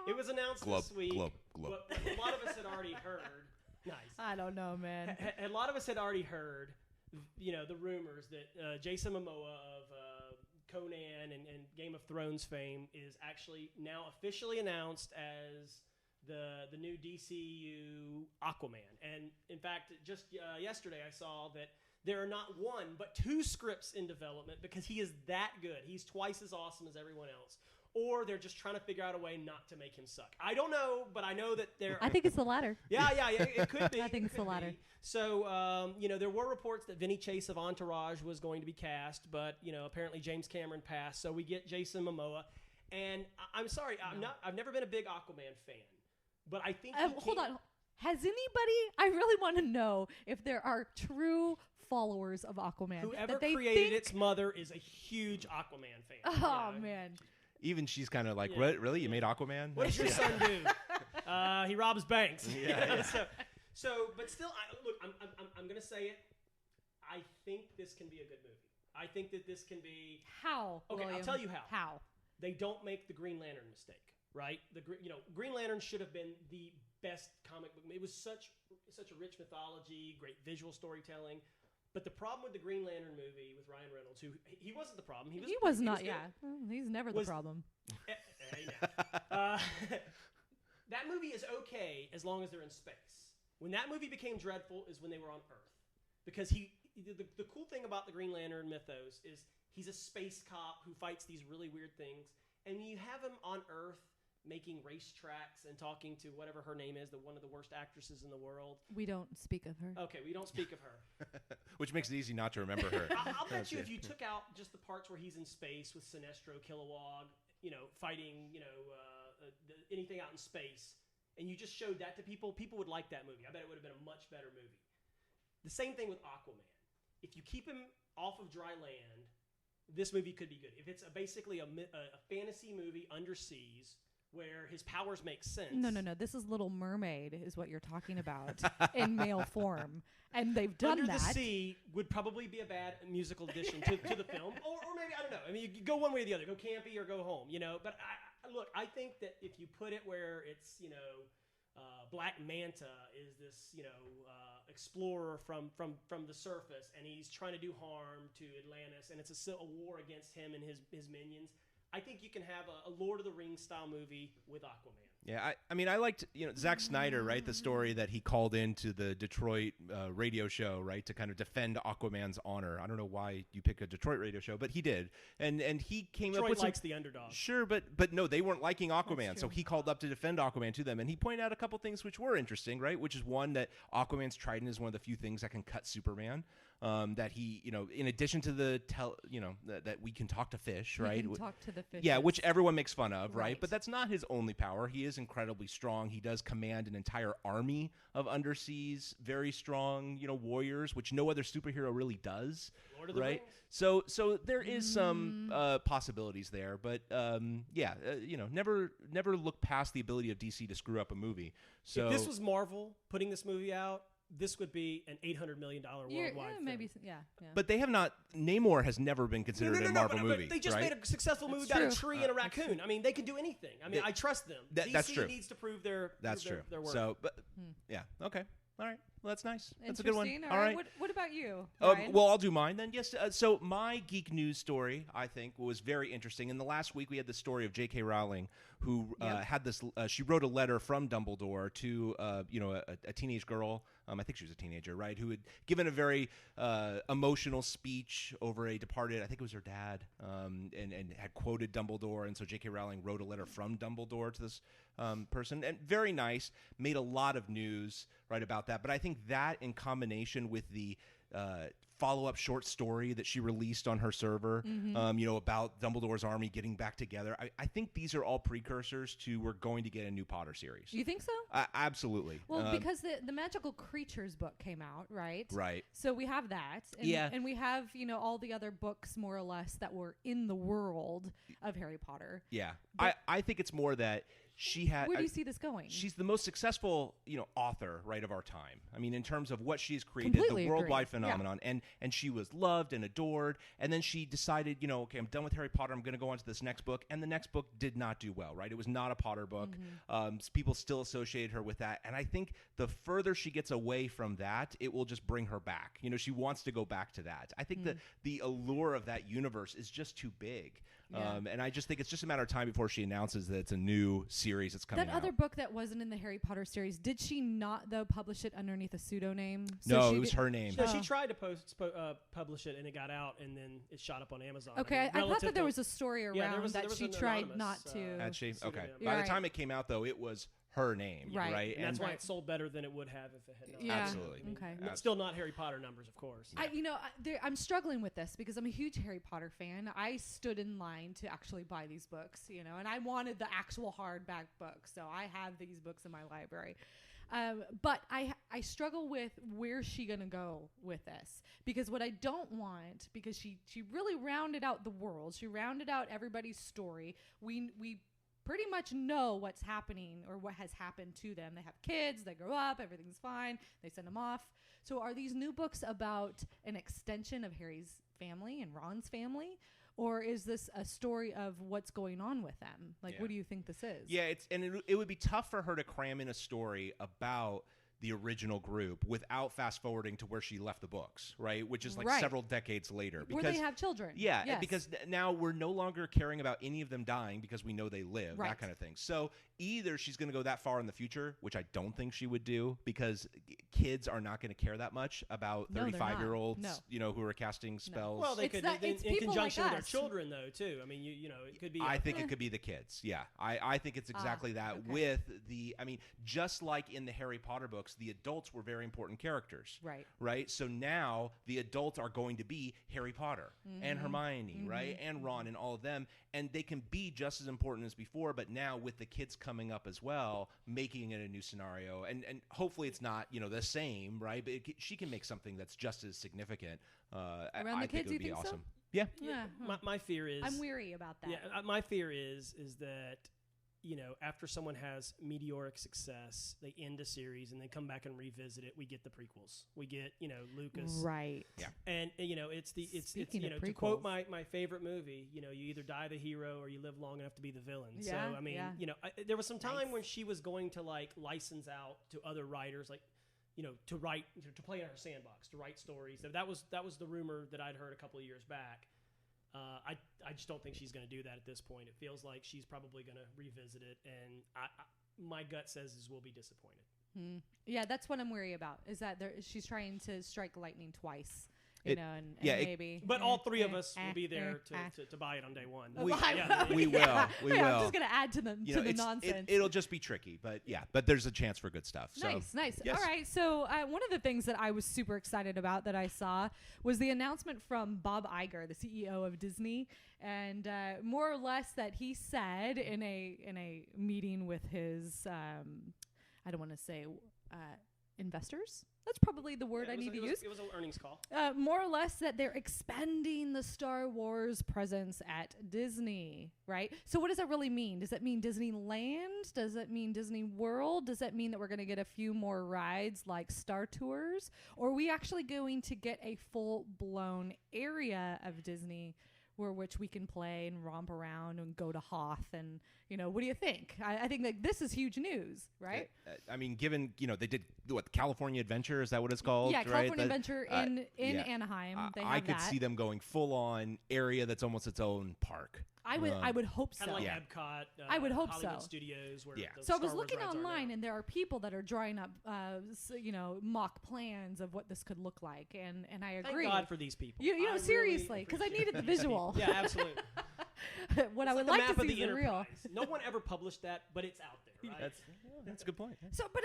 C: It was announced this week. What a lot of us had already heard. Nice.
B: I don't know, man.
C: A lot of us had already heard, you know, the rumors that Jason Momoa of Conan and Game of Thrones fame is actually now officially announced as the new DCU Aquaman. And in fact, just yesterday I saw that there are not one but two scripts in development because he is that good. He's twice as awesome as everyone else. Or they're just trying to figure out a way not to make him suck. I don't know, but I know that there.
B: I think it's the latter.
C: Yeah, it could be.
B: I think it's the latter.
C: So, you know, there were reports that Vinny Chase of Entourage was going to be cast, but you know, apparently James Cameron passed, so we get Jason Momoa. And I'm sorry, I've never been a big Aquaman fan, but I think.
B: Hold on. Has anybody? I really want to know if there are true followers of Aquaman.
C: Whoever created its mother is a huge Aquaman fan.
B: Oh man.
A: Even she's kind of like, really? You made Aquaman?
C: What does your son do? He robs banks.
A: Yeah.
C: But still, look, I'm going to say it. I think this can be a good movie. I think that this can be.
B: How?
C: Okay,
B: William?
C: I'll tell you how.
B: How?
C: They don't make the Green Lantern mistake, right? Green Lantern should have been the best comic book. It was such a rich mythology, great visual storytelling. But the problem with the Green Lantern movie with Ryan Reynolds, who he wasn't the problem. He was not.
B: Yeah, he's never the problem.
C: That movie is okay as long as they're in space. When that movie became dreadful is when they were on Earth, because the cool thing about the Green Lantern mythos is he's a space cop who fights these really weird things, and when you have him on Earth making racetracks and talking to whatever her name is, one of the worst actresses in the world.
B: We don't speak of her.
C: Okay, we don't speak of her.
A: Which makes it easy not to remember her.
C: I'll bet you if you took out just the parts where he's in space with Sinestro, Kilowog, you know, fighting, you know, anything out in space, and you just showed that to people, people would like that movie. I bet it would have been a much better movie. The same thing with Aquaman. If you keep him off of dry land, this movie could be good. If it's basically a fantasy movie under seas, where his powers make sense.
B: No. This is Little Mermaid is what you're talking about in male form. And they've done
C: Under
B: that.
C: the Sea would probably be a bad musical addition to the film. Or maybe, I don't know. I mean, you go one way or the other. Go campy or go home, you know. But I think that if you put it where it's, you know, Black Manta is this, you know, explorer from the surface, and he's trying to do harm to Atlantis, and it's a war against him and his minions. I think you can have a Lord of the Rings style movie with Aquaman.
A: Yeah, I mean, I liked, Zack Snyder, right? The story that he called into the Detroit radio show, right, to kind of defend Aquaman's honor. I don't know why you pick a Detroit radio show, but he did, and he came
C: Detroit
A: up with
C: likes the underdog.
A: Sure, but no, they weren't liking Aquaman, so he called up to defend Aquaman to them, and he pointed out a couple things which were interesting, right? Which is one, that Aquaman's trident is one of the few things that can cut Superman. That he, in addition to that we can talk to fish, right?
B: We can talk to the fish.
A: Yeah, which everyone makes fun of, right?
B: Right.
A: But that's not his only power. He is incredibly strong. He does command an entire army of underseas, very strong, warriors, which no other superhero really does,
C: Lord of the
A: right?
C: Rings.
A: So there is some possibilities there, but never look past the ability of DC to screw up a movie. So
C: If this was Marvel putting this movie out, this would be an $800 million worldwide film.
B: Maybe, yeah.
A: But they have not. Namor has never been considered a Marvel movie.
C: But they just
A: right?
C: made a successful movie about a tree and a raccoon. I mean, they can do anything. I mean, I trust them.
A: That's true.
C: DC needs to prove their
A: That's true.
C: Their work.
A: So, but yeah, okay, all right. Well, that's nice. That's a good one.
B: All right. What about you, Ryan?
A: Well, I'll do mine then. Yes. So my geek news story, I think, was very interesting. In the last week, we had the story of J.K. Rowling, who had this. She wrote a letter from Dumbledore to a teenage girl. I think she was a teenager, right? Who had given a very emotional speech over a departed. I think it was her dad, and had quoted Dumbledore. And so J.K. Rowling wrote a letter from Dumbledore to this person, and very nice. Made a lot of news, right, about that. But I think that in combination with the follow-up short story that she released on her server, about Dumbledore's army getting back together, I think these are all precursors to we're going to get a new Potter series.
B: You think so?
A: Absolutely.
B: Well, because the Magical Creatures book came out, right?
A: Right.
B: So we have that. And, and we have, all the other books, more or less, that were in the world of Harry Potter.
A: Yeah. I think it's more that she had.
B: Where do you see this going?
A: She's the most successful, author, right, of our time. I mean, in terms of what she's created,
B: Completely
A: the worldwide
B: agree.
A: phenomenon, and she was loved and adored. And then she decided, okay, I'm done with Harry Potter. I'm going to go on to this next book. And the next book did not do well, right? It was not a Potter book. People still associated her with that. And I think the further she gets away from that, it will just bring her back. She wants to go back to that. I think that the allure of that universe is just too big.
B: Yeah.
A: And I just think it's just a matter of time before she announces that it's a new series that's coming out.
B: That other book that wasn't in the Harry Potter series, did she not, though, publish it underneath a pseudonym?
A: No, it was her name.
C: No, she tried to publish it, and it got out, and then it shot up on Amazon.
B: Okay, I thought that there was a story around
C: there was
B: she tried not to.
A: Had she? Okay.
C: pseudonym.
A: By the time it came out, though, it was her name, right?
C: And that's why it sold better than it would have if it had not.
B: Yeah.
A: Absolutely.
B: Okay.
C: Still not Harry Potter numbers, of course.
B: I'm struggling with this because I'm a huge Harry Potter fan. I stood in line to actually buy these books, and I wanted the actual hardback book, so I have these books in my library. But I struggle with where's she gonna go with this, because what I don't want, because she really rounded out the world, she rounded out everybody's story. We pretty much know what's happening or what has happened to them. They have kids, they grow up, everything's fine, they send them off. So are these new books about an extension of Harry's family and Ron's family? Or is this a story of what's going on with them? What do you think this is?
A: Yeah, it would be tough for her to cram in a story about the original group without fast forwarding to where she left the books, right? Which is several decades later.
B: Where they have children.
A: Yeah,
B: yes.
A: because now we're no longer caring about any of them dying because we know they live, that kind of thing. So either she's going to go that far in the future, which I don't think she would do, because kids are not going to care that much about 35-year-olds, who are casting spells.
C: Well, they could, in conjunction with their children, though, too. I mean, it could be.
A: I think it could be the kids. Yeah, I think it's exactly that. Okay. With just like in the Harry Potter books, the adults were very important characters. Right. So now the adults are going to be Harry Potter and Hermione, right, and Ron and all of them, and they can be just as important as before. But now with the kids coming up as well, making it a new scenario, and hopefully it's not the same, right? But she can make something that's just as significant.
B: Around the kids,
A: think it would be awesome.
B: So?
A: Yeah.
C: My fear is
B: I'm weary about that.
C: Yeah, my fear is that after someone has meteoric success, they end a series and then come back and revisit it. We get the prequels. We get Lucas.
B: Right.
A: Yeah.
C: And it's to quote my favorite movie. You either die the hero or you live long enough to be the villain.
B: Yeah,
C: so there was some time when she was going to license out to other writers, to write, to play in her sandbox, to write stories. That was the rumor that I'd heard a couple of years back. I I just don't think she's going to do that at this point. It feels like she's probably going to revisit it, and my gut says is we'll be disappointed.
B: Yeah, that's what I'm worried about. Is that she's trying to strike lightning twice. Maybe.
C: But all three of us will be there to buy it on day one.
A: We will.
B: I'm just going to add to the nonsense.
A: It'll just be tricky, but there's a chance for good stuff. So.
B: Nice.
A: Yes.
B: All right. So one of the things that I was super excited about that I saw was the announcement from Bob Iger, the CEO of Disney, and more or less that he said in a meeting with his I don't want to say investors. That's probably the word I need to use.
C: It was an earnings call.
B: More or less that they're expanding the Star Wars presence at Disney, right? So what does that really mean? Does that mean Disneyland? Does that mean Disney World? Does that mean that we're going to get a few more rides like Star Tours? Or are we actually going to get a full-blown area of Disney which we can play and romp around and go to Hoth and, what do you think? I think that this is huge news, right?
A: I mean, given, they did California Adventure, is that what it's called?
B: Yeah,
A: right?
B: California Adventure in Anaheim.
A: I could see them going full on area that's almost its own park.
B: I would hope so.
C: Kind of like Epcot.
B: I would hope
C: Hollywood
B: so.
C: Studios. Where
B: So I was looking online, and there are people that are drawing up, mock plans of what this could look like, and I agree.
C: Thank God for these people.
B: Seriously, because I needed the visual.
C: Yeah, absolutely.
B: What I would like to see is the real.
C: No one ever published that, but it's out there. Right?
A: That's a good point.
B: So, but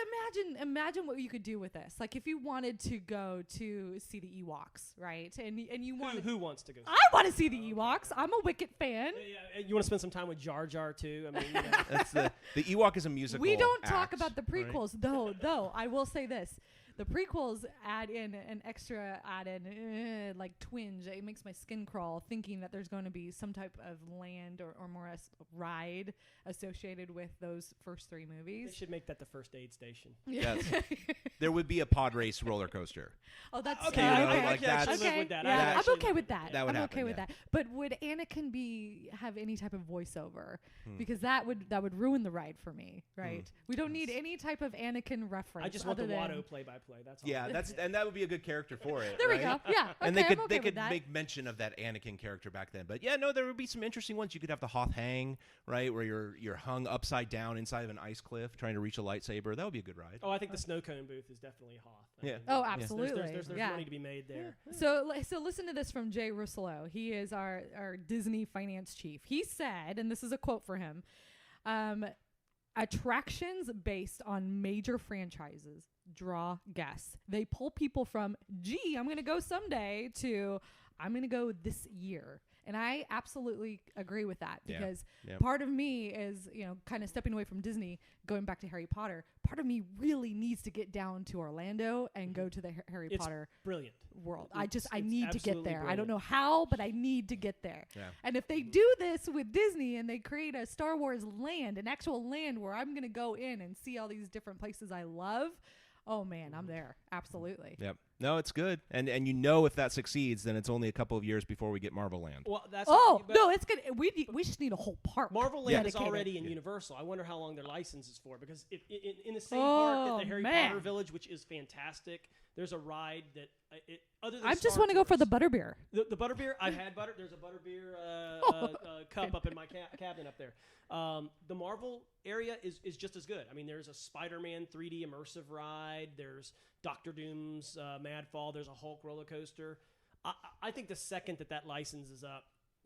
B: imagine what you could do with this. Like, if you wanted to go to see the Ewoks, right? And you want
C: who wants to go?
B: I want to see the Ewoks. I'm a Wicket fan.
C: Yeah, you want to spend some time with Jar Jar too. I mean,
A: that's the Ewok is a musical.
B: We don't
A: act,
B: talk about the prequels,
A: right?
B: though. I will say this. The prequels add in an extra like twinge. It makes my skin crawl thinking that there's going to be some type of land or more ride associated with those first three movies.
C: They should make that the first aid station.
A: Yes. There would be a pod race roller coaster.
B: Oh, that's
C: okay.
B: okay.
A: Like that's,
C: live with that.
B: Yeah, I'm okay with that.
A: That would
B: I'm
A: happen,
B: okay with that. But would Anakin have any type of voiceover? Because that would ruin the ride for me, right? We don't need any type of Anakin reference.
C: I just want the Watto play-by-play. That's all.
A: Yeah, and that would be a good character for it.
B: There
A: right?
B: we go. Yeah,
A: and
B: okay,
A: they could
B: that.
A: make mention of that Anakin character back then. But yeah, no, there would be some interesting ones. You could have the Hoth hang, right, where you're hung upside down inside of an ice cliff trying to reach a lightsaber. That would be a good ride.
C: Oh, I think the snow cone booth is definitely Hoth.
A: Yeah.
B: Oh, absolutely.
C: There's money to be made there.
B: So listen to this from Jay Russolo. He is our Disney finance chief. He said, and this is a quote for him, attractions based on major franchises draw guests. They pull people from, I'm going to go someday to, I'm going to go this year. And I absolutely agree with that because part of me is, kind of stepping away from Disney, going back to Harry Potter. Part of me really needs to get down to Orlando and go to the Harry Potter
C: brilliant
B: world. I need to get there.
C: Brilliant.
B: I don't know how, but I need to get there.
A: Yeah.
B: And if they do this with Disney and they create a Star Wars land, an actual land where I'm going to go in and see all these different places I love, oh man, I'm there. Absolutely.
A: Yep. No, it's good. And if that succeeds, then it's only a couple of years before we get Marvel Land.
C: Well, that's
B: no, it's good. We just need a whole park.
C: Marvel Land is already in Universal. I wonder how long their license is for because if in the same park at the Harry Potter Village, which is fantastic, there's a ride that other than
B: I just want to go for the butterbeer.
C: The butterbeer, I've had butter. There's a butterbeer cup up in my cabinet up there. The Marvel area is just as good. I mean, there's a Spider-Man 3D immersive ride. There's Doctor Doom's Mad Fall. There's a Hulk roller coaster. I think the second that license is up,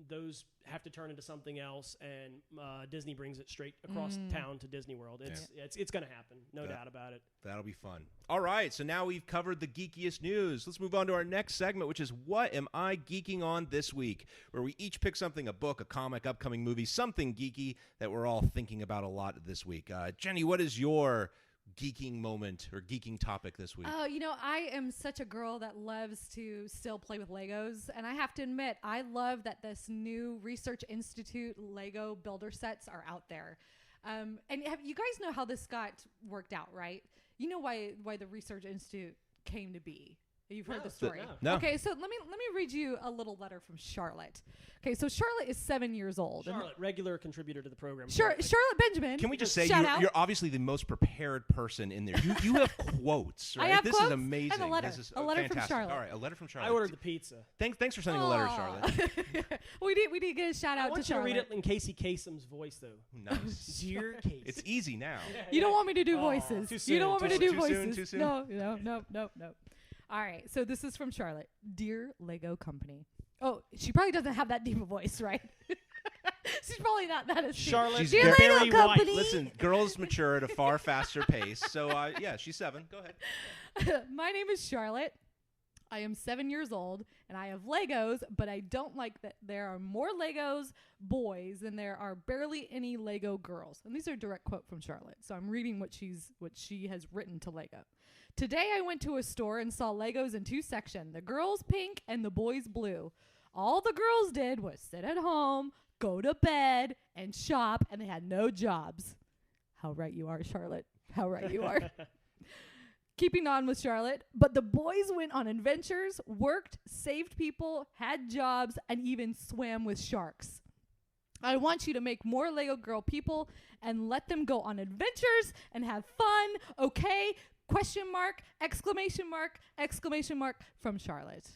C: those have to turn into something else, and Disney brings it straight across town to Disney World. It's going to happen, no doubt about it.
A: That'll be fun. All right, so now we've covered the geekiest news. Let's move on to our next segment, which is What Am I Geeking On This Week, where we each pick something, a book, a comic, upcoming movie, something geeky that we're all thinking about a lot this week. Jenny, what is your geeking moment or geeking topic this week?
B: I am such a girl that loves to still play with Legos, and I have to admit, I love that this new Research Institute Lego builder sets are out there. And you guys know how this got worked out, right? You know why the Research Institute came to be. You've heard the
C: No.
B: story.
A: No.
B: Okay, so let me read you a little letter from Charlotte. Okay, so Charlotte is 7 years old.
C: Charlotte, regular contributor to the program.
B: Charlotte Benjamin.
A: Can we just say
B: shout out.
A: you're obviously the most prepared person in there. You have quotes, right?
B: I have
A: this
B: quotes
A: is amazing.
B: and a letter.
A: This is
B: A letter from
A: fantastic.
B: Charlotte.
A: All right, a letter from Charlotte.
C: I ordered the pizza.
A: Thanks for sending the letter, Charlotte.
B: we did get a shout
C: I
B: out to
C: want you to
B: Charlotte.
C: read it in Casey Kasem's voice, though.
A: Nice.
C: Dear Casey.
A: It's easy now.
B: You don't want me to do
C: Aw,
B: voices.
C: too
B: You don't
C: soon,
B: want me to
C: too
B: do
A: soon.
B: voices.
A: Too soon?
B: No. All right. So this is from Charlotte. Dear Lego Company. Oh, she probably doesn't have that deep a voice, right? She's probably not that astute.
C: Charlotte
A: She's
B: Dear
A: very
B: Lego
C: white.
B: Company.
A: Listen, girls mature at a far faster pace. So, yeah, she's 7. Go ahead.
B: My name is Charlotte. I am 7 years old, and I have Legos, but I don't like that there are more Legos boys than there are barely any Lego girls. And these are a direct quote from Charlotte. So I'm reading what she has written to Lego. Today I went to a store and saw Legos in 2 sections, the girls pink and the boys blue. All the girls did was sit at home, go to bed, and shop, and they had no jobs. How right you are, Charlotte. How right you are. Keeping on with Charlotte, but the boys went on adventures, worked, saved people, had jobs, and even swam with sharks. I want you to make more Lego girl people and let them go on adventures and have fun, okay? Question mark, exclamation mark, exclamation mark from Charlotte.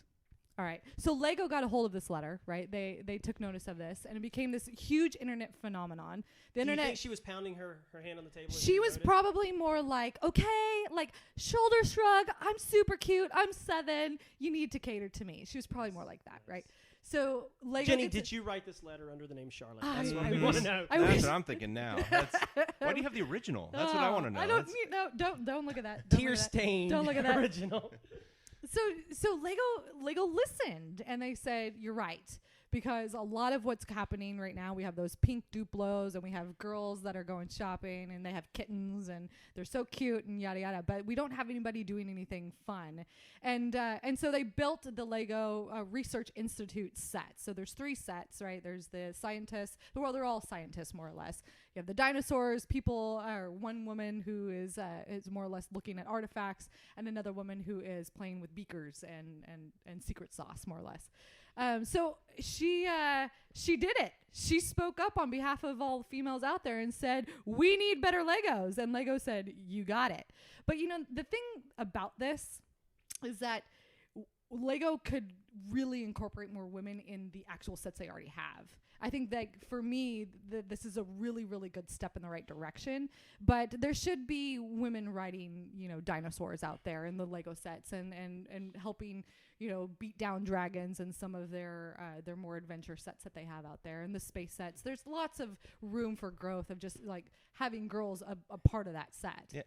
B: All right. So Lego got a hold of this letter, right? They took notice of this, and it became this huge internet phenomenon. The
C: Do
B: internet.
C: you think she was pounding her hand on the table? as
B: She was
C: wrote it?
B: probably more like, okay, like shoulder shrug. I'm super cute. I'm 7. You need to cater to me. She was probably more like that, right? So Lego.
C: Jenny,
B: gets
C: did
B: it-
C: you write this letter under the name Charlotte?
B: I-
C: That's what
B: I
C: we
B: wish-
C: want to know.
B: I
A: That's
B: wish-
A: what I'm thinking now. Why do you have the original? That's what I want to know.
B: I don't
A: That's-
B: need, no, don't look at that. Don't
C: Tear
B: look at that.
C: stained.
B: Don't look at that.
C: Original.
B: So Lego listened, and they said, you're right, because a lot of what's happening right now, we have those pink Duplos, and we have girls that are going shopping, and they have kittens, and they're so cute, and yada yada, but we don't have anybody doing anything fun. And so they built the Lego Research Institute set. So there's 3 sets, right? There's the scientists. Well, they're all scientists, more or less. You have the dinosaurs, people, or one woman who is more or less looking at artifacts, and another woman who is playing with beakers and secret sauce, more or less. So she did it. She spoke up on behalf of all the females out there and said, we need better Legos. And Lego said, you got it. But the thing about this is that Lego could really incorporate more women in the actual sets they already have. I think that for me, this is a really, really good step in the right direction. But there should be women riding, dinosaurs out there in the Lego sets and helping, beat down dragons and some of their more adventure sets that they have out there, and the space sets. There's lots of room for growth of just like having girls a part of that set.
A: Yeah,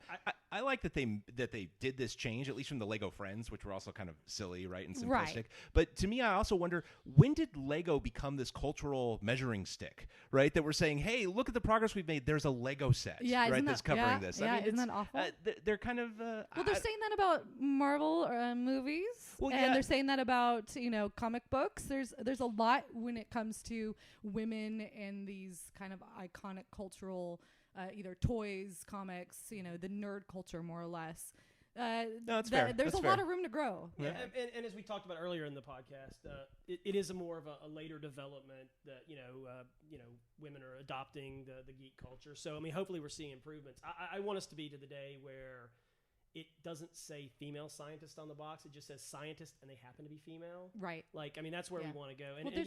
A: I like that they did this change, at least from the Lego Friends, which were also kind of silly, right, and simplistic.
B: Right.
A: But to me, I also wonder, when did Lego become this cultural measuring stick, right? That we're saying, hey, look at the progress we've made. There's a Lego set,
B: Yeah,
A: right,
B: isn't
A: that's
B: that-
A: covering
B: yeah,
A: this.
B: yeah,
A: I mean,
B: isn't that awful?
A: They're kind of.
B: Well, they're saying that about Marvel movies,
A: Well,
B: and
A: yeah.
B: they're saying that about comic books. There's a lot when it comes to women and these kind of iconic cultural, either toys, comics, the nerd culture, more or less.
A: No, that's fair.
B: There's
A: That's
B: a lot
A: fair.
B: of room to grow.
C: Yeah, and as we talked about earlier in the podcast, it is a more of a later development that women are adopting the geek culture. So I mean, hopefully we're seeing improvements. I want us to be to the day where it doesn't say female scientist on the box; it just says scientist, and they happen to be female.
B: Right.
C: Like, I mean, that's where
B: Yeah.
C: we want to go. And,
B: Well,
C: and
B: there's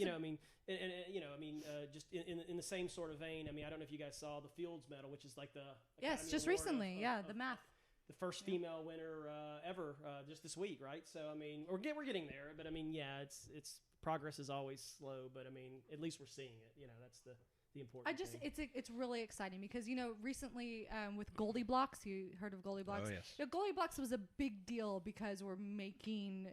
C: just in the same sort of vein. I mean, I don't know if you guys saw the Fields Medal, which is like the
B: Yes,
C: Academy
B: just
C: Award
B: recently.
C: of
B: The math.
C: the first female winner ever just this week, right? So I mean, we're getting there, but I mean, yeah, it's progress is always slow, but I mean, at least we're seeing it. That's the important thing.
B: It's really exciting because recently with Goldie Blocks, you heard of Goldie Blocks?
A: Oh, yes.
B: Goldie Blocks was a big deal because we're making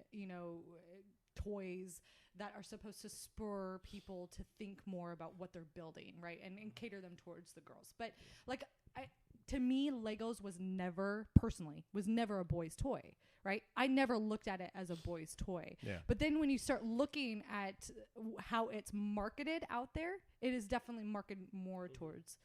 B: toys that are supposed to spur people to think more about what they're building, right, and cater them towards the girls. But to me, Legos was never a boy's toy, right? I never looked at it as a boy's toy.
A: Yeah.
B: But then when you start looking at how it's marketed out there, it is definitely marketed more towards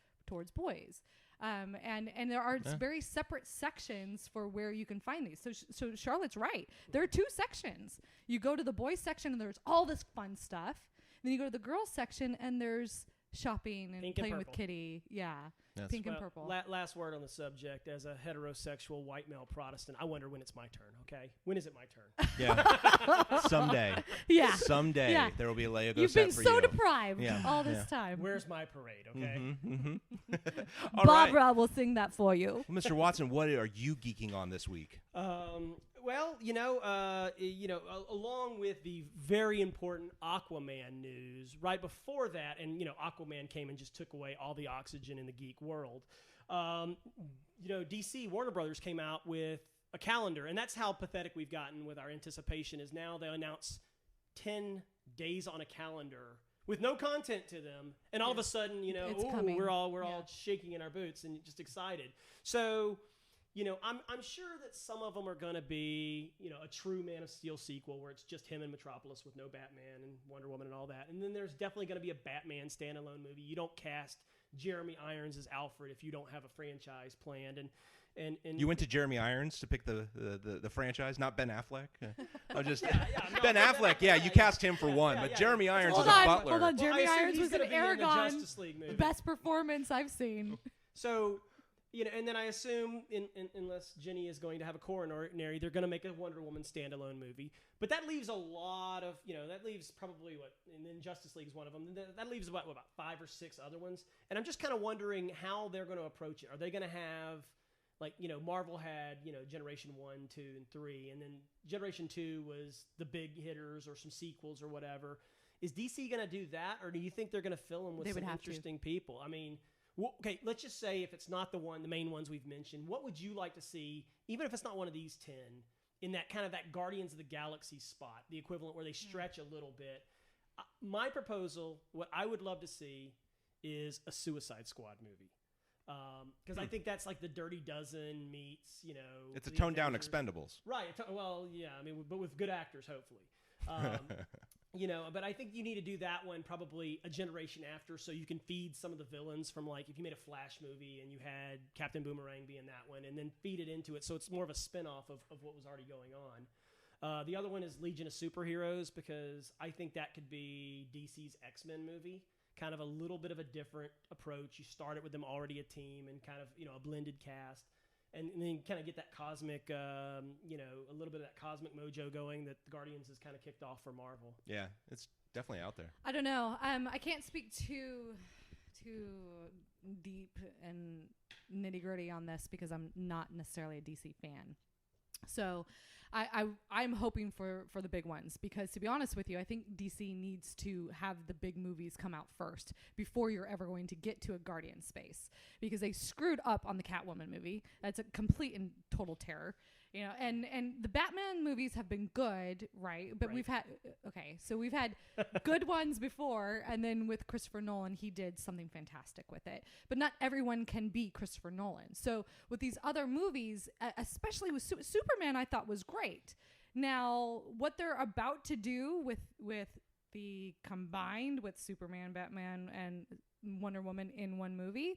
B: boys. And there are very separate sections for where you can find these. So Charlotte's right. There are 2 sections. You go to the boys section and there's all this fun stuff. Then you go to the girls section and there's shopping and
C: Pink
B: playing
C: and
B: with
C: purple.
B: Kitty. Yeah.
A: Yes.
B: Pink and purple.
C: Last word on the subject. As a heterosexual white male Protestant, I wonder when it's my turn. Okay, when is it my turn?
A: Yeah. Someday.
B: Yeah.
A: Someday
B: Yeah.
A: there will be a Lego
B: You've
A: set
B: been
A: for
B: so
A: you.
B: deprived
A: Yeah.
B: all this time.
C: Where's my parade? Okay.
A: All right.
B: Barbara will sing that for you.
A: Well, Mr. Watson, what are you geeking on this week?
C: Well, along with the very important Aquaman news, right before that, and Aquaman came and just took away all the oxygen in the geek world. DC Warner Brothers came out with a calendar, and that's how pathetic we've gotten with our anticipation. Is now they announce 10 days on a calendar with no content to them, and all of a sudden, we're all shaking in our boots and just excited. So. I'm sure that some of them are going to be, a true Man of Steel sequel where it's just him in Metropolis with no Batman and Wonder Woman and all that. And then there's definitely going to be a Batman standalone movie. You don't cast Jeremy Irons as Alfred if you don't have a franchise planned. And
A: You went to Jeremy Irons to pick the franchise, not Ben Affleck? Just
C: no,
A: Ben Affleck, you cast him for one, but Jeremy Irons is a butler.
B: Hold on,
C: Well,
B: Jeremy Irons was in
C: in the
B: Aragon.
C: Justice League movie.
B: Best performance I've seen.
C: So, and then I assume, unless Jenny is going to have a coronary, they're going to make a Wonder Woman standalone movie. But that leaves a lot of, that leaves probably and then Justice League is one of them. That leaves about 5 or 6 other ones. And I'm just kind of wondering how they're going to approach it. Are they going to have, Marvel had, Generation 1, 2, and 3, and then Generation 2 was the big hitters or some sequels or whatever. Is DC going to do that, or do you think they're going to fill them with some interesting people? I mean... Well, okay, let's just say if it's not the main ones we've mentioned, what would you like to see, even if it's not one of these 10, in that kind of that Guardians of the Galaxy spot, the equivalent where they stretch a little bit? My proposal, what I would love to see, is a Suicide Squad movie. Because I think that's like the Dirty Dozen meets,
A: It's a toned-down Expendables.
C: Right. But with good actors, hopefully. But I think you need to do that one probably a generation after, so you can feed some of the villains from, if you made a Flash movie and you had Captain Boomerang be in that one, and then feed it into it so it's more of a spin-off of what was already going on. The other one is Legion of Superheroes, because I think that could be DC's X-Men movie, kind of a little bit of a different approach. You start it with them already a team and kind of, a blended cast. And then kind of get that cosmic, a little bit of that cosmic mojo going that the Guardians has kind of kicked off for Marvel.
A: Yeah, it's definitely out there.
B: I don't know. I can't speak too deep and nitty gritty on this because I'm not necessarily a DC fan. So I'm hoping for the big ones, because to be honest with you, I think DC needs to have the big movies come out first before you're ever going to get to a Guardian space, because they screwed up on the Catwoman movie. That's a complete and total terror. And the Batman movies have been good, right? But we've had good ones before, and then with Christopher Nolan, he did something fantastic with it. But not everyone can be Christopher Nolan. So with these other movies, especially with Superman, I thought was great. Now, what they're about to do with the combined with Superman, Batman, and Wonder Woman in one movie.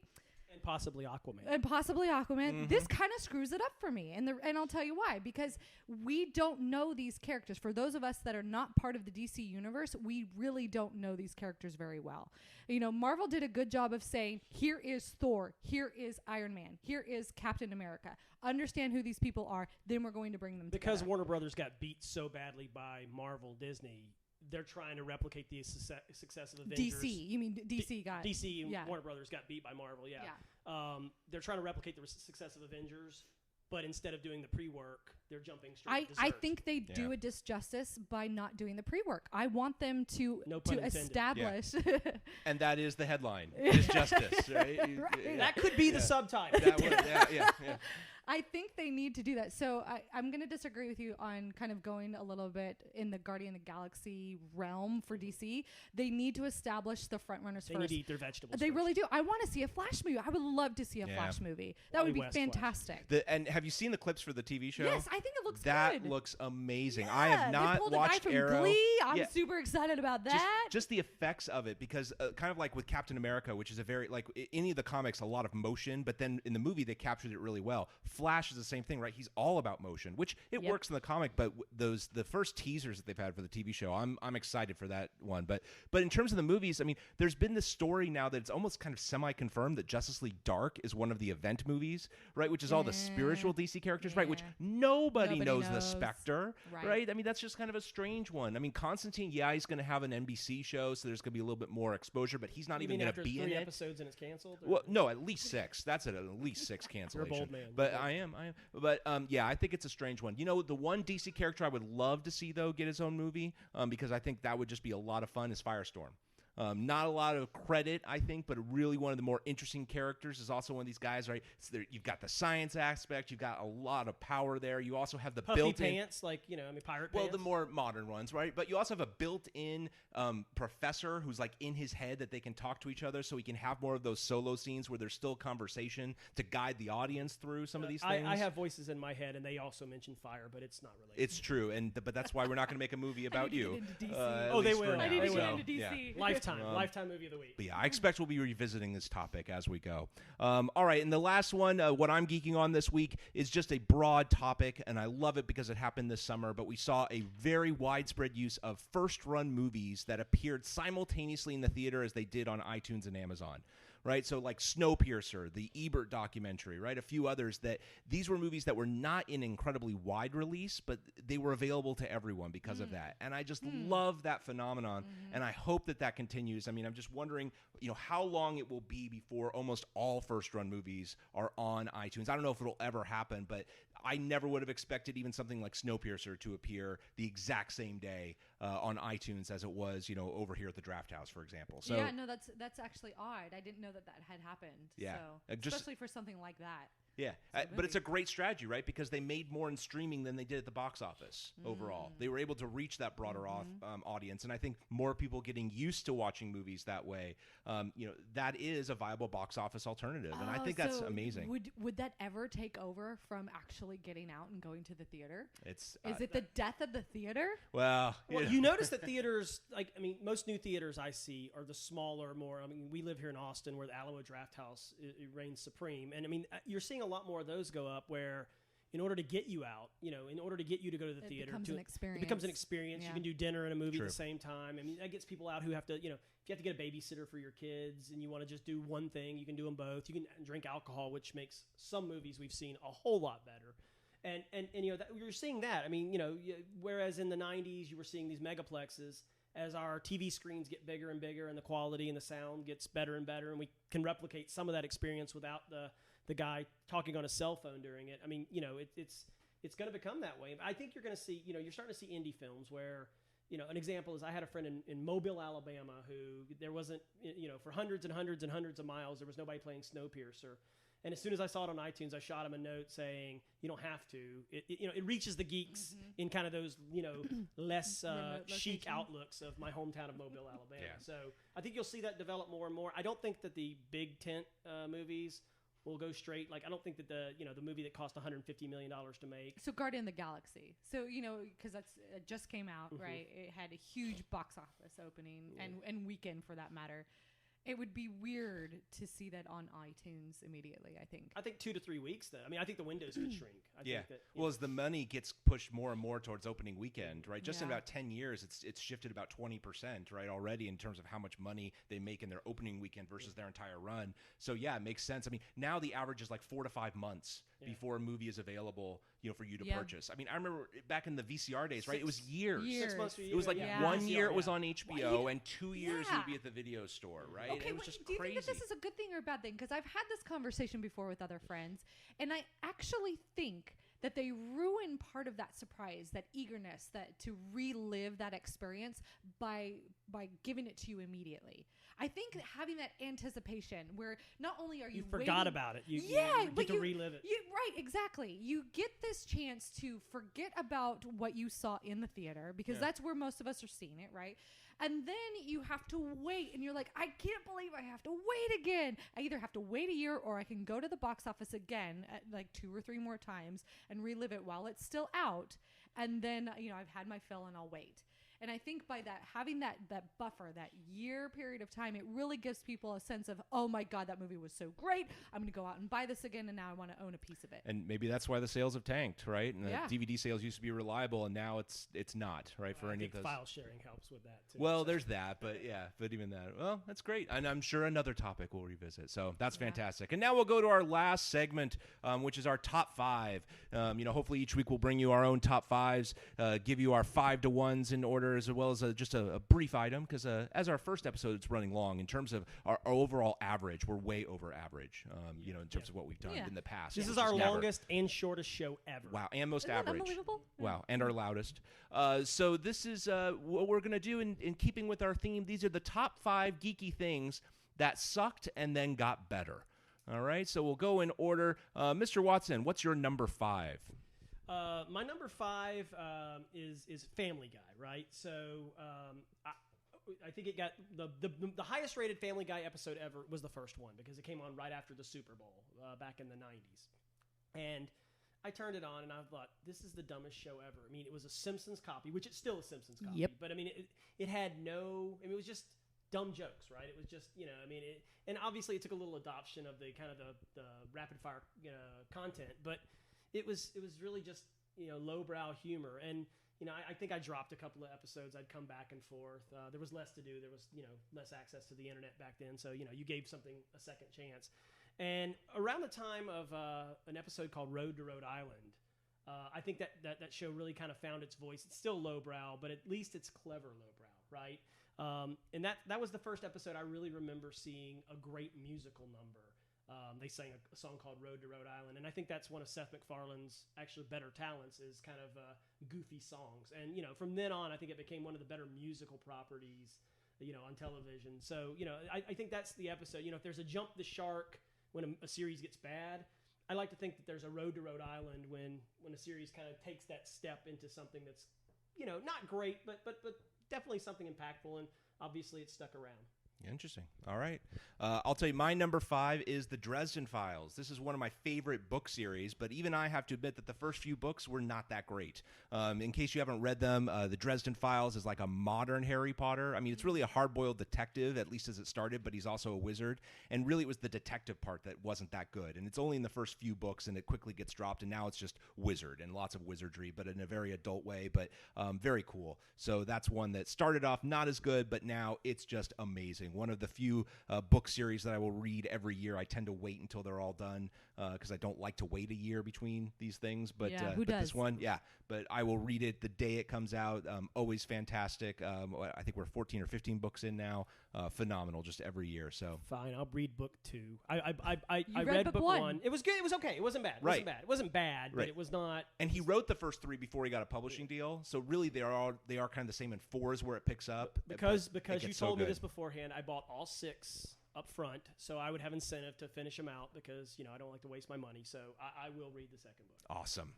C: And possibly Aquaman.
A: Mm-hmm.
B: This kind of screws it up for me. And I'll tell you why. Because we don't know these characters. For those of us that are not part of the DC universe, we really don't know these characters very well. Marvel did a good job of saying, here is Thor, here is Iron Man, here is Captain America. Understand who these people are, then we're going to bring them
C: because
B: together.
C: Warner Brothers got beat so badly by Marvel, Disney, they're trying to replicate the success of Avengers.
B: DC, you mean DC got...
C: DC and Warner Brothers got beat by Marvel, they're trying to replicate the success of Avengers, but instead of doing the pre-work, they're jumping straight to dessert.
B: I think they do a disjustice by not doing the pre-work. I want them to establish...
A: Yeah. And that is the headline. Disjustice, right?
B: Right.
C: That could be the subtitle.
B: I think they need to do that. So I'm going to disagree with you on kind of going a little bit in the Guardian of the Galaxy realm for DC. They need to establish the front runners
C: They
B: first.
C: need to eat their vegetables.
B: They
C: first.
B: really do. I want to see a Flash movie. I would love to see a Flash movie. That would be
C: West
B: fantastic.
A: And have you seen the clips for the TV show?
B: Yes, I think it looks
A: that
B: good.
A: looks amazing.
B: Yeah,
A: I have
B: they
A: not
B: pulled a
A: watched
B: guy from
A: Arrow.
B: Glee. I'm
A: Yeah.
B: super excited about that.
A: Just the effects of it, because kind of like with Captain America, which is a very like any of the comics, a lot of motion, but then in the movie they captured it really well. Flash is the same thing, right? He's all about motion, which it works in the comic, but the first teasers that they've had for the TV show, I'm excited for that one. But in terms of the movies, I mean, there's been this story now that it's almost kind of semi-confirmed that Justice League Dark is one of the event movies, right? Which is all the spiritual DC characters, right? Which nobody knows the Spectre, right? I mean, that's just kind of a strange one. I mean, Constantine, he's going to have an NBC show, so there's going to be a little bit more exposure, but he's not even going to be in it.
C: Episodes and it's canceled?
A: Well, no, at least 6. That's at least 6 cancellation.
C: You're a bold man.
A: But I am. But I think it's a strange one. You know, the one DC character I would love to see though get his own movie, because I think that would just be a lot of fun, is Firestorm. Not a lot of credit, I think, but really one of the more interesting characters. Is also one of these guys, right? So you've got the science aspect, you've got a lot of power there. You also have the
C: puffy
A: built-in
C: pants, like pirate pants.
A: Well, the more modern ones, right? But you also have a built-in professor who's like in his head that they can talk to each other, so he can have more of those solo scenes where there's still conversation to guide the audience through some of these things.
C: I have voices in my head, and they also mention fire, but it's not related.
A: It's true, but that's why we're not going to make a movie about you.
B: They
C: will.
B: I need to get into DC.
A: Yeah.
C: Lifetime movie of the week.
A: But yeah, I expect we'll be revisiting this topic as we go. All right, and the last one, what I'm geeking on this week, is just a broad topic, and I love it because it happened this summer, but we saw a very widespread use of first-run movies that appeared simultaneously in the theater as they did on iTunes and Amazon. Right, so like Snowpiercer, the Ebert documentary, right? A few others that these were movies that were not in incredibly wide release, but they were available to everyone because of that. And I just love that phenomenon, and I hope that continues. I mean, I'm just wondering, how long it will be before almost all first-run movies are on iTunes. I don't know if it'll ever happen, but I never would have expected even something like Snowpiercer to appear the exact same day on iTunes as it was, over here at the Draft House, for example. So
B: yeah, no, that's actually odd. I didn't know that had happened.
A: Yeah,
B: so, especially for something like that.
A: Yeah, but it's a great strategy, right? Because they made more in streaming than they did at the box office overall. They were able to reach that broader audience, and I think more people getting used to watching movies that way, that is a viable box office alternative, and I think that's amazing.
B: Would that ever take over from actually getting out and going to the theater?
A: Is
B: it the death of the theater?
A: Well,
C: you notice that theaters, most new theaters I see are the smaller, more. We live here in Austin, where the Alamo Draft House it reigns supreme, and you're seeing a lot more of those go up where, in order to get you out, in order to get you to go to the theater,
B: it
C: becomes an experience.
B: Yeah.
C: You can do dinner and a movie
A: True.
C: at the same time. That gets people out who have to, if you have to get a babysitter for your kids and you want to just do one thing, you can do them both. You can drink alcohol, which makes some movies we've seen a whole lot better. And you're seeing that. Whereas in the 90s you were seeing these megaplexes, as our TV screens get bigger and bigger and the quality and the sound gets better and better, and we can replicate some of that experience without the guy talking on a cell phone during it. It's going to become that way. I think you're going to see, you're starting to see indie films where, an example is I had a friend in Mobile, Alabama, who there wasn't, for hundreds and hundreds and hundreds of miles, there was nobody playing Snowpiercer. And as soon as I saw it on iTunes, I shot him a note saying, "You don't have to." It reaches the geeks in kind of those, less chic outlooks of my hometown of Mobile, Alabama.
A: Yeah.
C: So I think you'll see that develop more and more. I don't think that the big tent movies will go straight. I don't think that the movie that cost $150 million to make.
B: So Guardian of the Galaxy. So, because it just came out, right? It had a huge box office opening and weekend for that matter. It would be weird to see that on iTunes immediately, I think.
C: I think 2 to 3 weeks, though. I think the windows could shrink. I think that,
A: as the money gets pushed more and more towards opening weekend, right? Just in about 10 years, it's shifted about 20%, right, already in terms of how much money they make in their opening weekend versus their entire run. So, it makes sense. Now the average is like 4 to 5 months before a movie is available, for you to purchase. I remember back in the VCR days, right? It was years.
C: 6 months to a year.
A: It was like 1 year it was on HBO,
B: Well,
A: and 2 years it would be at the video store, right?
B: Okay,
A: it was just
B: do you
A: crazy.
B: think that this is a good thing or a bad thing? Because I've had this conversation before with other friends, and I actually think that they ruin part of that surprise, that eagerness, that to relive that experience by giving it to you immediately. I think that having that anticipation where not only are you
C: forgot
B: waiting,
C: about it. You
B: but
C: get to relive it.
B: Right, exactly. You get this chance to forget about what you saw in the theater because that's where most of us are seeing it, right? And then you have to wait, and you're like, I can't believe I have to wait again. I either have to wait a year or I can go to the box office again at like 2 or 3 more times and relive it while it's still out. And then, I've had my fill and I'll wait. And I think by that, having that buffer, that year period of time, it really gives people a sense of, oh my God, that movie was so great. I'm going to go out and buy this again, and now I want to own a piece of it.
A: And maybe that's why the sales have tanked, right? And the DVD sales used to be reliable, and now it's not, right? For any of those.
C: File sharing helps with that too.
A: Well, there's that, but even that. Well, that's great, and I'm sure another topic we'll revisit. So that's fantastic. And now we'll go to our last segment, which is our top 5. Hopefully each week we'll bring you our own top 5s, give you our 5 to 1s in order, as well as just a brief item, because as our first episode, it's running long. In terms of our overall average, we're way over average, in terms of what we've done in the past.
C: This is our longest and shortest show ever.
A: Wow, and most
B: Isn't
A: average.
B: that unbelievable?
A: Wow, and our loudest. So this is what we're going to do in keeping with our theme. These are the top 5 geeky things that sucked and then got better. All right, so we'll go in order. Mr. Watson, what's your number 5?
C: My number 5 is Family Guy, right? So I think it got the highest rated Family Guy episode ever was the first one because it came on right after the Super Bowl back in the 90s. And I turned it on and I thought, this is the dumbest show ever. I mean, it was a Simpsons copy, which it's still a Simpsons copy.
B: Yep.
C: But I mean, it had it was just dumb jokes, right? It was just, and obviously it took a little adoption of the kind of the rapid fire content, but it was really just, lowbrow humor. And, I think I dropped a couple of episodes. I'd come back and forth. There was less to do. There was, less access to the internet back then. So, you gave something a second chance. And around the time of an episode called Road to Rhode Island, I think that show really kind of found its voice. It's still lowbrow, but at least it's clever lowbrow, right? And that was the first episode I really remember seeing a great musical number. They sang a song called Road to Rhode Island, and I think that's one of Seth MacFarlane's actually better talents is kind of goofy songs. And, from then on, I think it became one of the better musical properties, on television. So, I think that's the episode. If there's a jump the shark when a series gets bad, I like to think that there's a Road to Rhode Island when a series kind of takes that step into something that's, not great, but definitely something impactful, and obviously it stuck around.
A: Interesting. All right. I'll tell you, my number 5 is The Dresden Files. This is one of my favorite book series, but even I have to admit that the first few books were not that great. In case you haven't read them, The Dresden Files is like a modern Harry Potter. I mean, it's really a hard-boiled detective, at least as it started, but he's also a wizard. And really, it was the detective part that wasn't that good. And it's only in the first few books, and it quickly gets dropped, and now it's just wizard and lots of wizardry, but in a very adult way, but very cool. So that's one that started off not as good, but now it's just amazing. One of the few book series that I will read every year. I tend to wait until they're all done because I don't like to wait a year between these things. But,
B: who
A: but
B: does?
A: this one, but I will read it the day it comes out. Always fantastic. I think we're 14 or 15 books in now. Phenomenal, just every year. So
C: fine, I'll read book 2. I
B: read
C: book 1. It was good. It was okay. It wasn't bad. It wasn't bad, but it was not.
A: And he wrote the first 3 before he got a publishing deal. So really, they are kind of the same in 4s where it picks up.
C: Because you told me this beforehand, I bought all 6 up front, so I would have incentive to finish them out because I don't like to waste my money. So I will read the second book.
A: Awesome.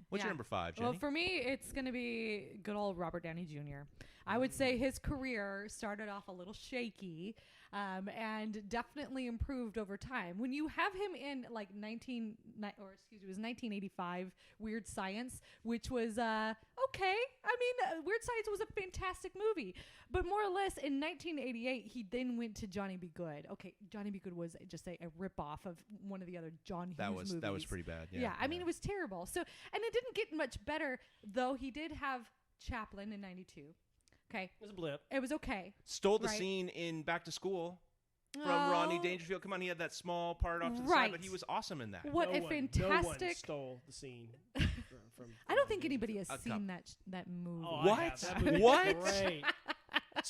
A: What's your number 5, Jenny?
B: Well, for me, it's going to be good old Robert Downey Jr. I would say his career started off a little shaky and definitely improved over time. When you have him in like 1985 Weird Science, which was okay. I mean, Weird Science was a fantastic movie. But more or less in 1988, he then went to Johnny Be Good. Okay, Johnny Be Good was just a ripoff of one of the other John Hughes movies.
A: That was pretty bad.
B: I mean, it was terrible. So, and it didn't get much better, though he did have Chaplin in 92. Okay.
C: It was a blip.
B: It was okay.
A: Stole the scene in Back to School from Rodney Dangerfield. Come on, he had that small part off to the side, but he was awesome in that.
B: What a fantastic...
C: No one stole the scene. from
B: I don't think anybody has seen that movie.
C: Oh,
A: what?
C: Great.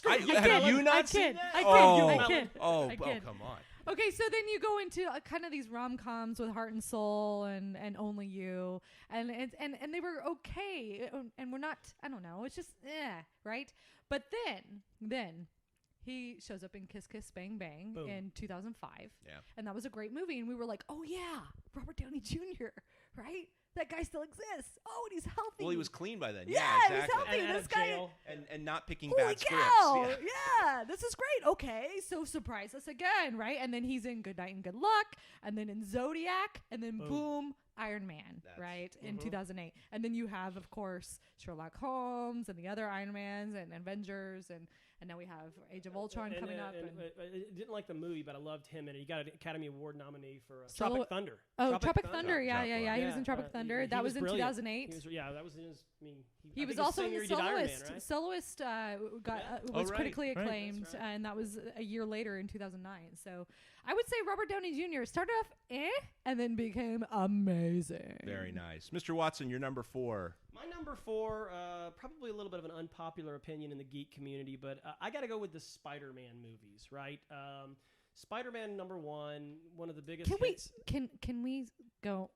A: Have you not seen that?
B: I kid.
A: Oh, come on.
B: Okay, so then you go into kind of these rom-coms with Heart and Soul and Only You, and they were okay, and we're not. I don't know. It's just right. But then he shows up in Kiss Kiss Bang Bang
C: Boom.
B: in 2005,
A: Yeah.
B: and that was a great movie, and we were like, oh yeah, Robert Downey Jr. Right? That guy still exists. Oh, and he's healthy.
A: Well, he was clean by then.
B: Yeah,
A: exactly.
B: he's healthy.
C: And out
B: This
C: of
B: guy.
C: jail.
A: And not picking
B: Holy
A: bad
B: cow!
A: scripts.
B: Yeah, this is great. Okay, so surprise us again, right? And then he's in Good Night and Good Luck, and then in Zodiac, and then boom, Iron Man, right? In 2008. And then you have, of course, Sherlock Holmes and the other Iron Mans and Avengers, and now we have Age of Ultron coming up.
C: I didn't like the movie, but I loved him, and he got an Academy Award nominee for
B: Solo-
C: Tropic Thunder.
B: Oh, Tropic Thunder. Yeah. He was in
C: Yeah,
B: Tropic Thunder.
C: he
B: That was in
C: brilliant.
B: 2008.
C: That was his. I mean,
B: He
C: I
B: was
C: think
B: also
C: his
B: in
C: senior
B: the
C: he did Iron Man,
B: Soloist.
C: right?
B: Soloist
A: Oh,
B: was
A: right,
B: critically
A: right.
B: acclaimed,
C: That's right.
B: and that was a year later in 2009. So I would say Robert Downey Jr. started off and then became amazing.
A: Very nice. Mr. Watson, you're number 4.
C: My number 4, probably a little bit of an unpopular opinion in the geek community, but I got to go with the Spider-Man movies, right? Spider-Man number 1, one of the biggest hits.
B: Can we go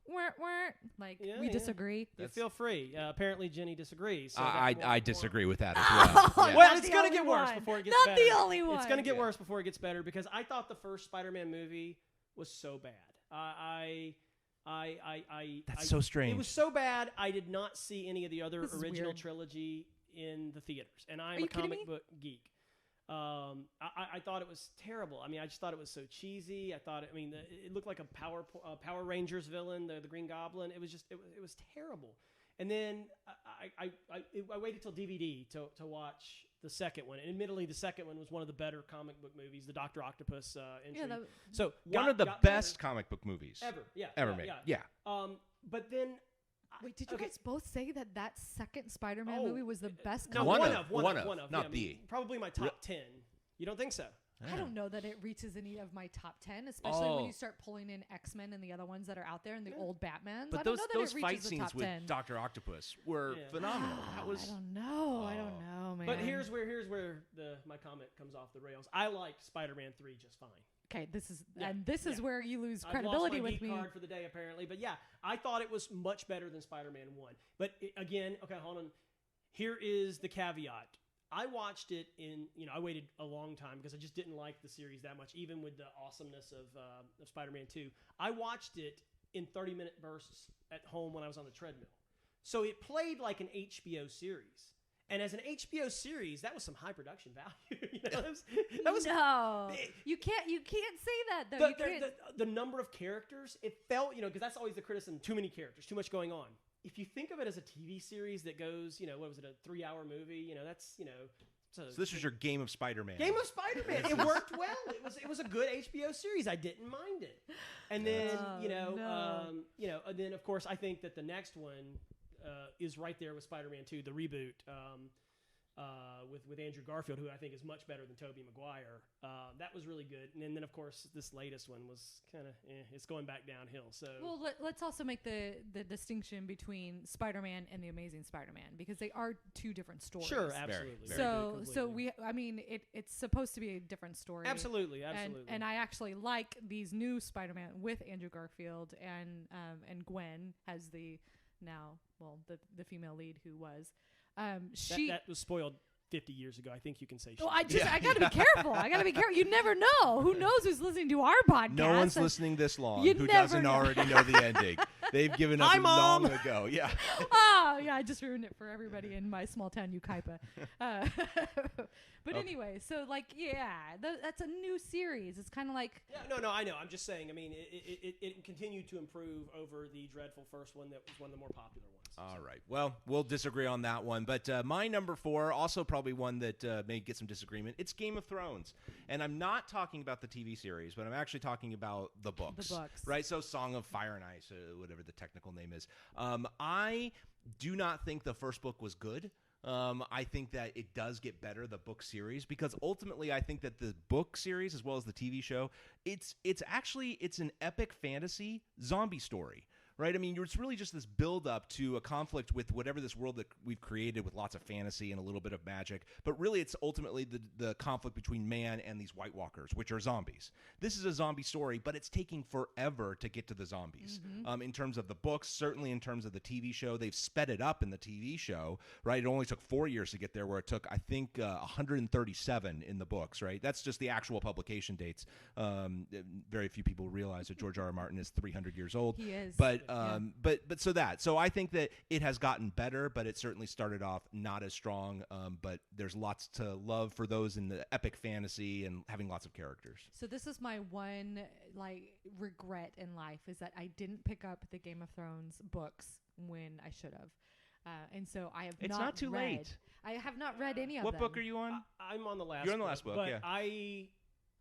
B: like
C: Yeah,
B: we
C: yeah.
B: disagree?
C: Yeah, feel free. Apparently, Jenny disagrees. So
A: I disagree with that as well.
B: Oh,
A: Yeah.
C: Well,
B: Not
C: it's
B: the
C: going to
B: only
C: get worse
B: one.
C: before it gets
B: Not
C: better.
B: the only one.
C: It's going to get
A: Yeah.
C: worse before it gets better because I thought the first Spider-Man movie was so bad.
A: That's so strange.
C: It was so bad. I did not see any of the other
B: This is
C: original
B: weird.
C: trilogy in the theaters, and I'm
B: you
C: a
B: kidding
C: comic
B: me?
C: book geek. I thought it was terrible. I mean, I just thought it was so cheesy. I thought, it looked like a Power Rangers villain, the Green Goblin. It was just, it was terrible. And then I waited till DVD to watch the second one. And admittedly, the second one was one of the better comic book movies, the Dr. Octopus entry.
B: Yeah,
C: so
A: One of the
C: got
A: best
C: better
A: comic book movies
C: ever
A: made.
C: Yeah.
A: Yeah.
C: But then.
B: Wait, did you
C: okay.
B: guys both say that second Spider-Man
C: Oh,
B: movie was the best?
C: No,
B: comic
A: One
B: book?
A: of, not
C: Yeah, I mean,
A: the.
C: probably my top 10. You don't think so?
B: I don't know that it reaches any of my top 10, especially
A: Oh.
B: when you start pulling in X-Men and the other ones that are out there and the old Batmans.
A: But
B: I don't
A: those
B: know that
A: those
B: it reaches
A: fight
B: the
A: scenes
B: top
A: with
B: 10.
A: Dr. Octopus were
C: Yeah.
A: phenomenal. That was.
B: I don't know. I don't know, man.
C: But here's where my comment comes off the rails. I liked Spider-Man 3 just fine.
B: okay. This is
C: Yeah,
B: is where you lose
C: I've
B: credibility
C: lost my
B: with
C: geek
B: me.
C: card for the day apparently, but yeah, I thought it was much better than Spider-Man 1. But again, okay, hold on. Here is the caveat. I watched it I waited a long time because I just didn't like the series that much, even with the awesomeness of Spider-Man 2. I watched it in 30-minute bursts at home when I was on the treadmill. So it played like an HBO series. And as an HBO series, that was some high production value. That was
B: no, you can't say that though. You can't.
C: the number of characters. It felt, because that's always the criticism: too many characters, too much going on. If you think of it as a TV series that goes, what was it, a 3-hour movie? That's.
A: So this was your Game of Spider-Man.
C: Game of Spider-Man. It worked well. It was a good HBO series. I didn't mind it. And then and then of course I think that the next one is right there with Spider-Man 2, the reboot, with Andrew Garfield, who I think is much better than Tobey Maguire. That was really good. And then of course this latest one was kind of it's going back downhill. So
B: Well, let's also make the distinction between Spider-Man and the Amazing Spider-Man, because they are two different stories.
C: Sure, absolutely.
B: It's supposed to be a different story.
C: Absolutely.
B: And I actually like these new Spider-Man with Andrew Garfield and Gwen as the female lead who was.
C: That was spoiled 50 years ago. I think you can say shit.
B: Well, I gotta be careful. You never know. Who knows who's listening to our podcast?
A: No one's listening this long
B: You
A: who
B: never
A: doesn't
B: know.
A: already know the ending. They've given up
C: Hi, Mom.
A: long ago. Yeah.
B: Oh, yeah, I just ruined it for everybody in my small town, Ukaipa. But anyway, so that's a new series. It's kind of like...
C: Yeah, no, I know. I'm just saying, it continued to improve over the dreadful first one that was one of the more popular ones.
A: All right. Well, we'll disagree on that one. But my number 4, also probably one that may get some disagreement, it's Game of Thrones. And I'm not talking about the TV series, but I'm actually talking about the books.
B: The books.
A: Right? So Song of Fire and Ice, whatever the technical name is. I do not think the first book was good. I think that it does get better, the book series, because ultimately I think that the book series as well as the TV show, it's an epic fantasy zombie story. right? I mean, it's really just this build-up to a conflict with whatever this world that we've created with lots of fantasy and a little bit of magic. But really, it's ultimately the conflict between man and these White Walkers, which are zombies. This is a zombie story, but it's taking forever to get to the zombies. In terms of the books, certainly in terms of the TV show, they've sped it up in the TV show, right? It only took 4 years to get there, where it took, I think, 137 in the books, right? That's just the actual publication dates. Very few people realize that George R. R. Martin is 300 years old.
B: He is.
A: But so I think that it has gotten better, but it certainly started off not as strong. But there's lots to love for those in the epic fantasy and having lots of characters.
B: So this is my one regret in life, is that I didn't pick up the Game of Thrones books when I should have. And so I have
A: It's
B: not
A: not too
B: read.
A: late.
B: I have not read any of
A: What
B: them.
A: book are you on?
C: I'm on the last.
A: You're on the last book,
C: but
A: yeah.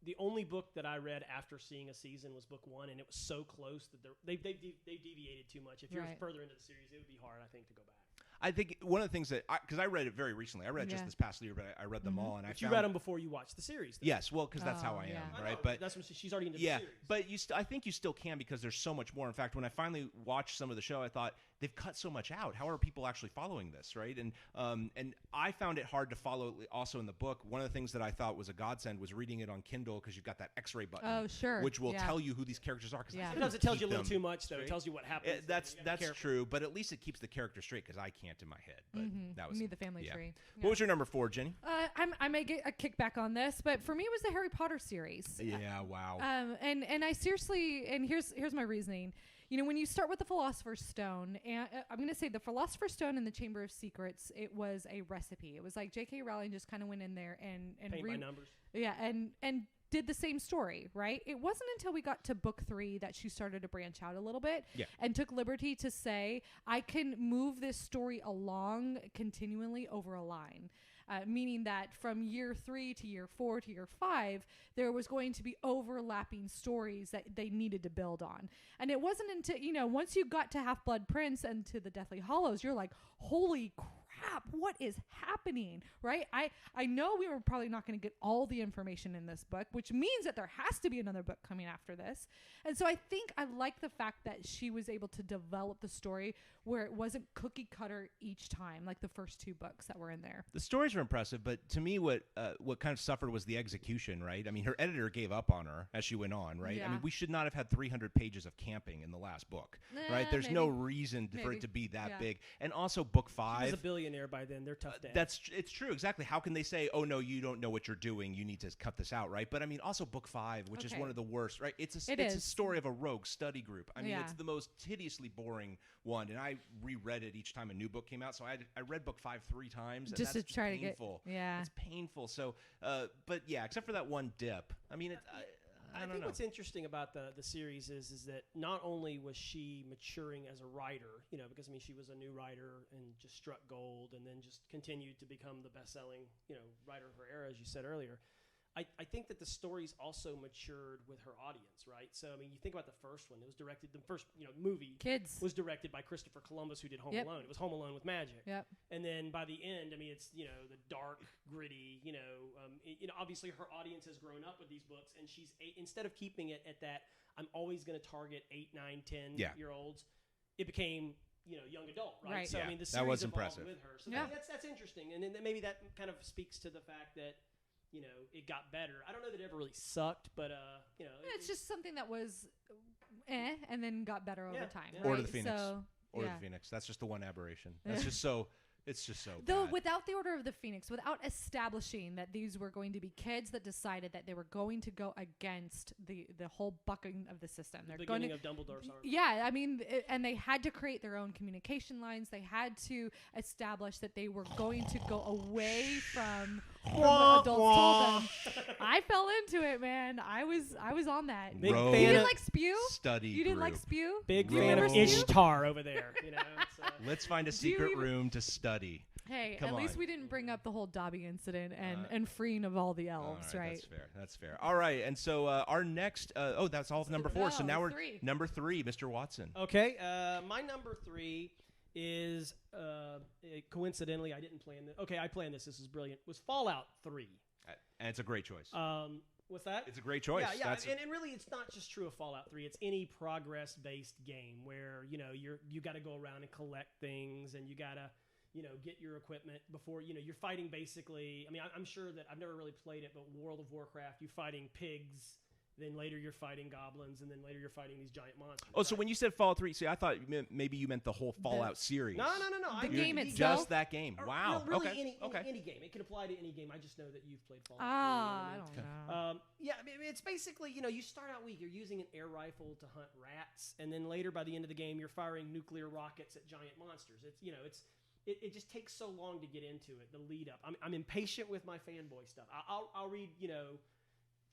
C: The only book that I read after seeing a season was book 1, and it was so close that they deviated too much. If you're
B: Right.
C: further into the series, it would be hard, I think, to go back.
A: I think one of the things that, because I read it very recently. I read just this past year, but I read them all, and
C: But you read them before you watched the series. Then.
A: Yes, well, because that's how I am,
B: yeah.
C: I
A: right?
C: know,
A: But
C: that's what she's already into
A: yeah,
C: the series.
A: but I think you still can, because there's so much more. In fact, when I finally watched some of the show, I thought they've cut so much out. How are people actually following this, right? And I found it hard to follow. Also in the book, one of the things that I thought was a godsend was reading it on Kindle, because you've got that X-ray button,
B: Oh, sure.
A: which will
B: Yeah.
A: tell you who these characters are. Because
B: Yeah.
C: Sometimes it tells you a little too much, though. It tells you what happens.
A: That's
C: You gotta be careful.
A: true, but at least it keeps the character straight, because I can't in my head. But that was
B: You need the family
A: yeah.
B: tree.
A: What was your number 4, Jenny?
B: I may get a kickback on this, but for me, it was the Harry Potter series.
A: Yeah, wow.
B: And I seriously, and here's my reasoning. You know, when you start with the Philosopher's Stone, and I'm going to say the Philosopher's Stone and the Chamber of Secrets, it was a recipe. It was like J.K. Rowling just kind of went in there and
C: Paint by numbers.
B: Yeah, and did the same story, right? It wasn't until we got to book 3 that she started to branch out a little bit and took liberty to say, I can move this story along continually over a line. Meaning that from year 3 to year 4 to year 5, there was going to be overlapping stories that they needed to build on. And it wasn't until, once you got to Half-Blood Prince and to the Deathly Hallows, you're like, holy crap, what is happening, right? I know we were probably not going to get all the information in this book, which means that there has to be another book coming after this. And so I think I like the fact that she was able to develop the story where it wasn't cookie cutter each time, like the first 2 books that were in there.
A: The stories were impressive, but to me, what kind of suffered was the execution, right? I mean, her editor gave up on her as she went on, right?
B: Yeah.
A: I mean, we should not have had 300 pages of camping in the last book, right? There's no reason for it to be that big. And also, book 5.
C: She was a billionaire by then. They're tough to edit.
A: It's true, exactly. How can they say, oh, no, you don't know what you're doing, you need to cut this out, right? But I mean, also book 5, which is one of the worst, right? It's a story of a rogue study group. I mean, it's the most hideously boring one, and I reread it each time a new book came out. So I read book 5 3 times, and
B: just
A: that's
B: to try
A: painful.
B: to get, yeah,
A: it's painful. So, but yeah, except for that one dip. I mean, I don't
C: think
A: know.
C: what's interesting about the series is that not only was she maturing as a writer, because I mean she was a new writer and just struck gold, and then just continued to become the best-selling writer of her era, as you said earlier. I think that the stories also matured with her audience, right? So I mean, you think about the first one; it was directed. The first movie
B: Kids
C: was directed by Christopher Columbus, who did Home Alone. It was Home Alone with magic.
B: Yep.
C: And then by the end, I mean, it's the dark, gritty. Obviously her audience has grown up with these books, and she's instead of keeping it at that, I'm always going to target 8, 9, 10-year-olds. It became young adult, right? So I mean, the series
A: that was
C: evolved
A: impressive
C: with her. So I think that's interesting, and then maybe that kind of speaks to the fact that. It got better. I don't know that it ever really sucked, but
B: it's just something that was and then got better over time.
C: Yeah.
B: Right?
A: Order of the Phoenix.
B: So,
A: Order of the Phoenix. That's just the one aberration. That's just so. It's just so
B: Though
A: bad.
B: without the Order of the Phoenix, without establishing that these were going to be kids that decided that they were going to go against the whole bucking of the system. They're
C: beginning of Dumbledore's army.
B: Yeah, I mean, and they had to create their own communication lines. They had to establish that they were going to go away from what adults told them. I fell into it, man. I was on that.
C: Big
A: Rogue
C: fan
B: You
C: of
B: didn't like Spew?
A: study
B: You didn't like
A: group.
B: Spew?
C: Big
B: You
C: fan
B: remember
C: of
B: Spew?
C: Ishtar over there.
A: Let's find a
B: Do you
A: secret
B: even-
A: room to study.
B: Hey,
A: Come
B: at least
A: on.
B: we didn't bring up the whole Dobby incident and freeing of all the elves,
A: All
B: right?
A: That's fair. All right, and so our next. That's all of number 4. So
B: No,
A: now we're
B: 3.
A: number 3, Mr. Watson.
C: Okay, my number 3 is coincidentally I didn't plan this. Okay, I planned this. This is brilliant. Was Fallout 3.
A: And it's a great choice.
C: What's that?
A: It's a great choice.
C: Yeah. And really, it's not just true of Fallout 3. It's any progress-based game where you got to go around and collect things, and you got to get your equipment before you're fighting. Basically, I mean, I'm sure that I've never really played it, but World of Warcraft, you're fighting pigs. Then later you're fighting goblins, and then later you're fighting these giant monsters.
A: Oh, so when you said Fallout 3, see, I thought maybe you meant the whole Fallout series.
C: No.
B: The game itself?
A: Just that game. Wow.
C: Really,
A: Okay.
C: any game. It can apply to any game. I just know that you've played Fallout 3.
B: I don't know.
C: I mean, it's basically, you start out weak. You're using an air rifle to hunt rats, and then later by the end of the game, you're firing nuclear rockets at giant monsters. It just takes so long to get into it, the lead up. I'm impatient with my fanboy stuff. I'll read,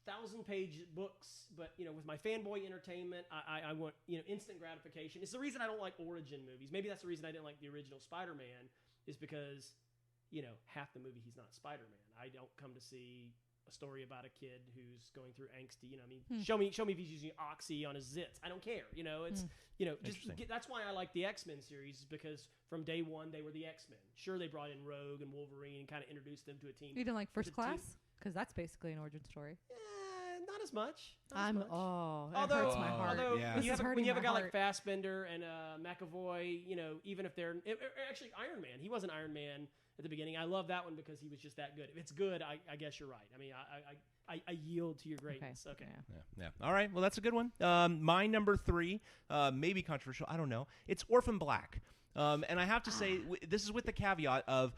C: 1,000-page books, but with my fanboy entertainment, I want instant gratification. It's the reason I don't like origin movies. Maybe that's the reason I didn't like the original Spider-Man, is because half the movie he's not Spider-Man. I don't come to see a story about a kid who's going through angsty. Show me if he's using oxy on his zits. I don't care. That's why I like the X-Men series, is because from day one they were the X-Men. Sure, they brought in Rogue and Wolverine and kind of introduced them to a team.
B: You didn't like First Class? Because that's basically an origin story.
C: Not as much.
B: That hurts my heart.
C: Although when you have a guy
B: heart.
C: like Fassbender and McAvoy, even if they're actually Iron Man, he wasn't Iron Man at the beginning. I love that one because he was just that good. If it's good, I guess you're right. I mean, I yield to your greatness. Okay.
A: Yeah. All right. Well, that's a good one. My number 3, maybe controversial. I don't know. It's Orphan Black. And I have to say, this is with the caveat of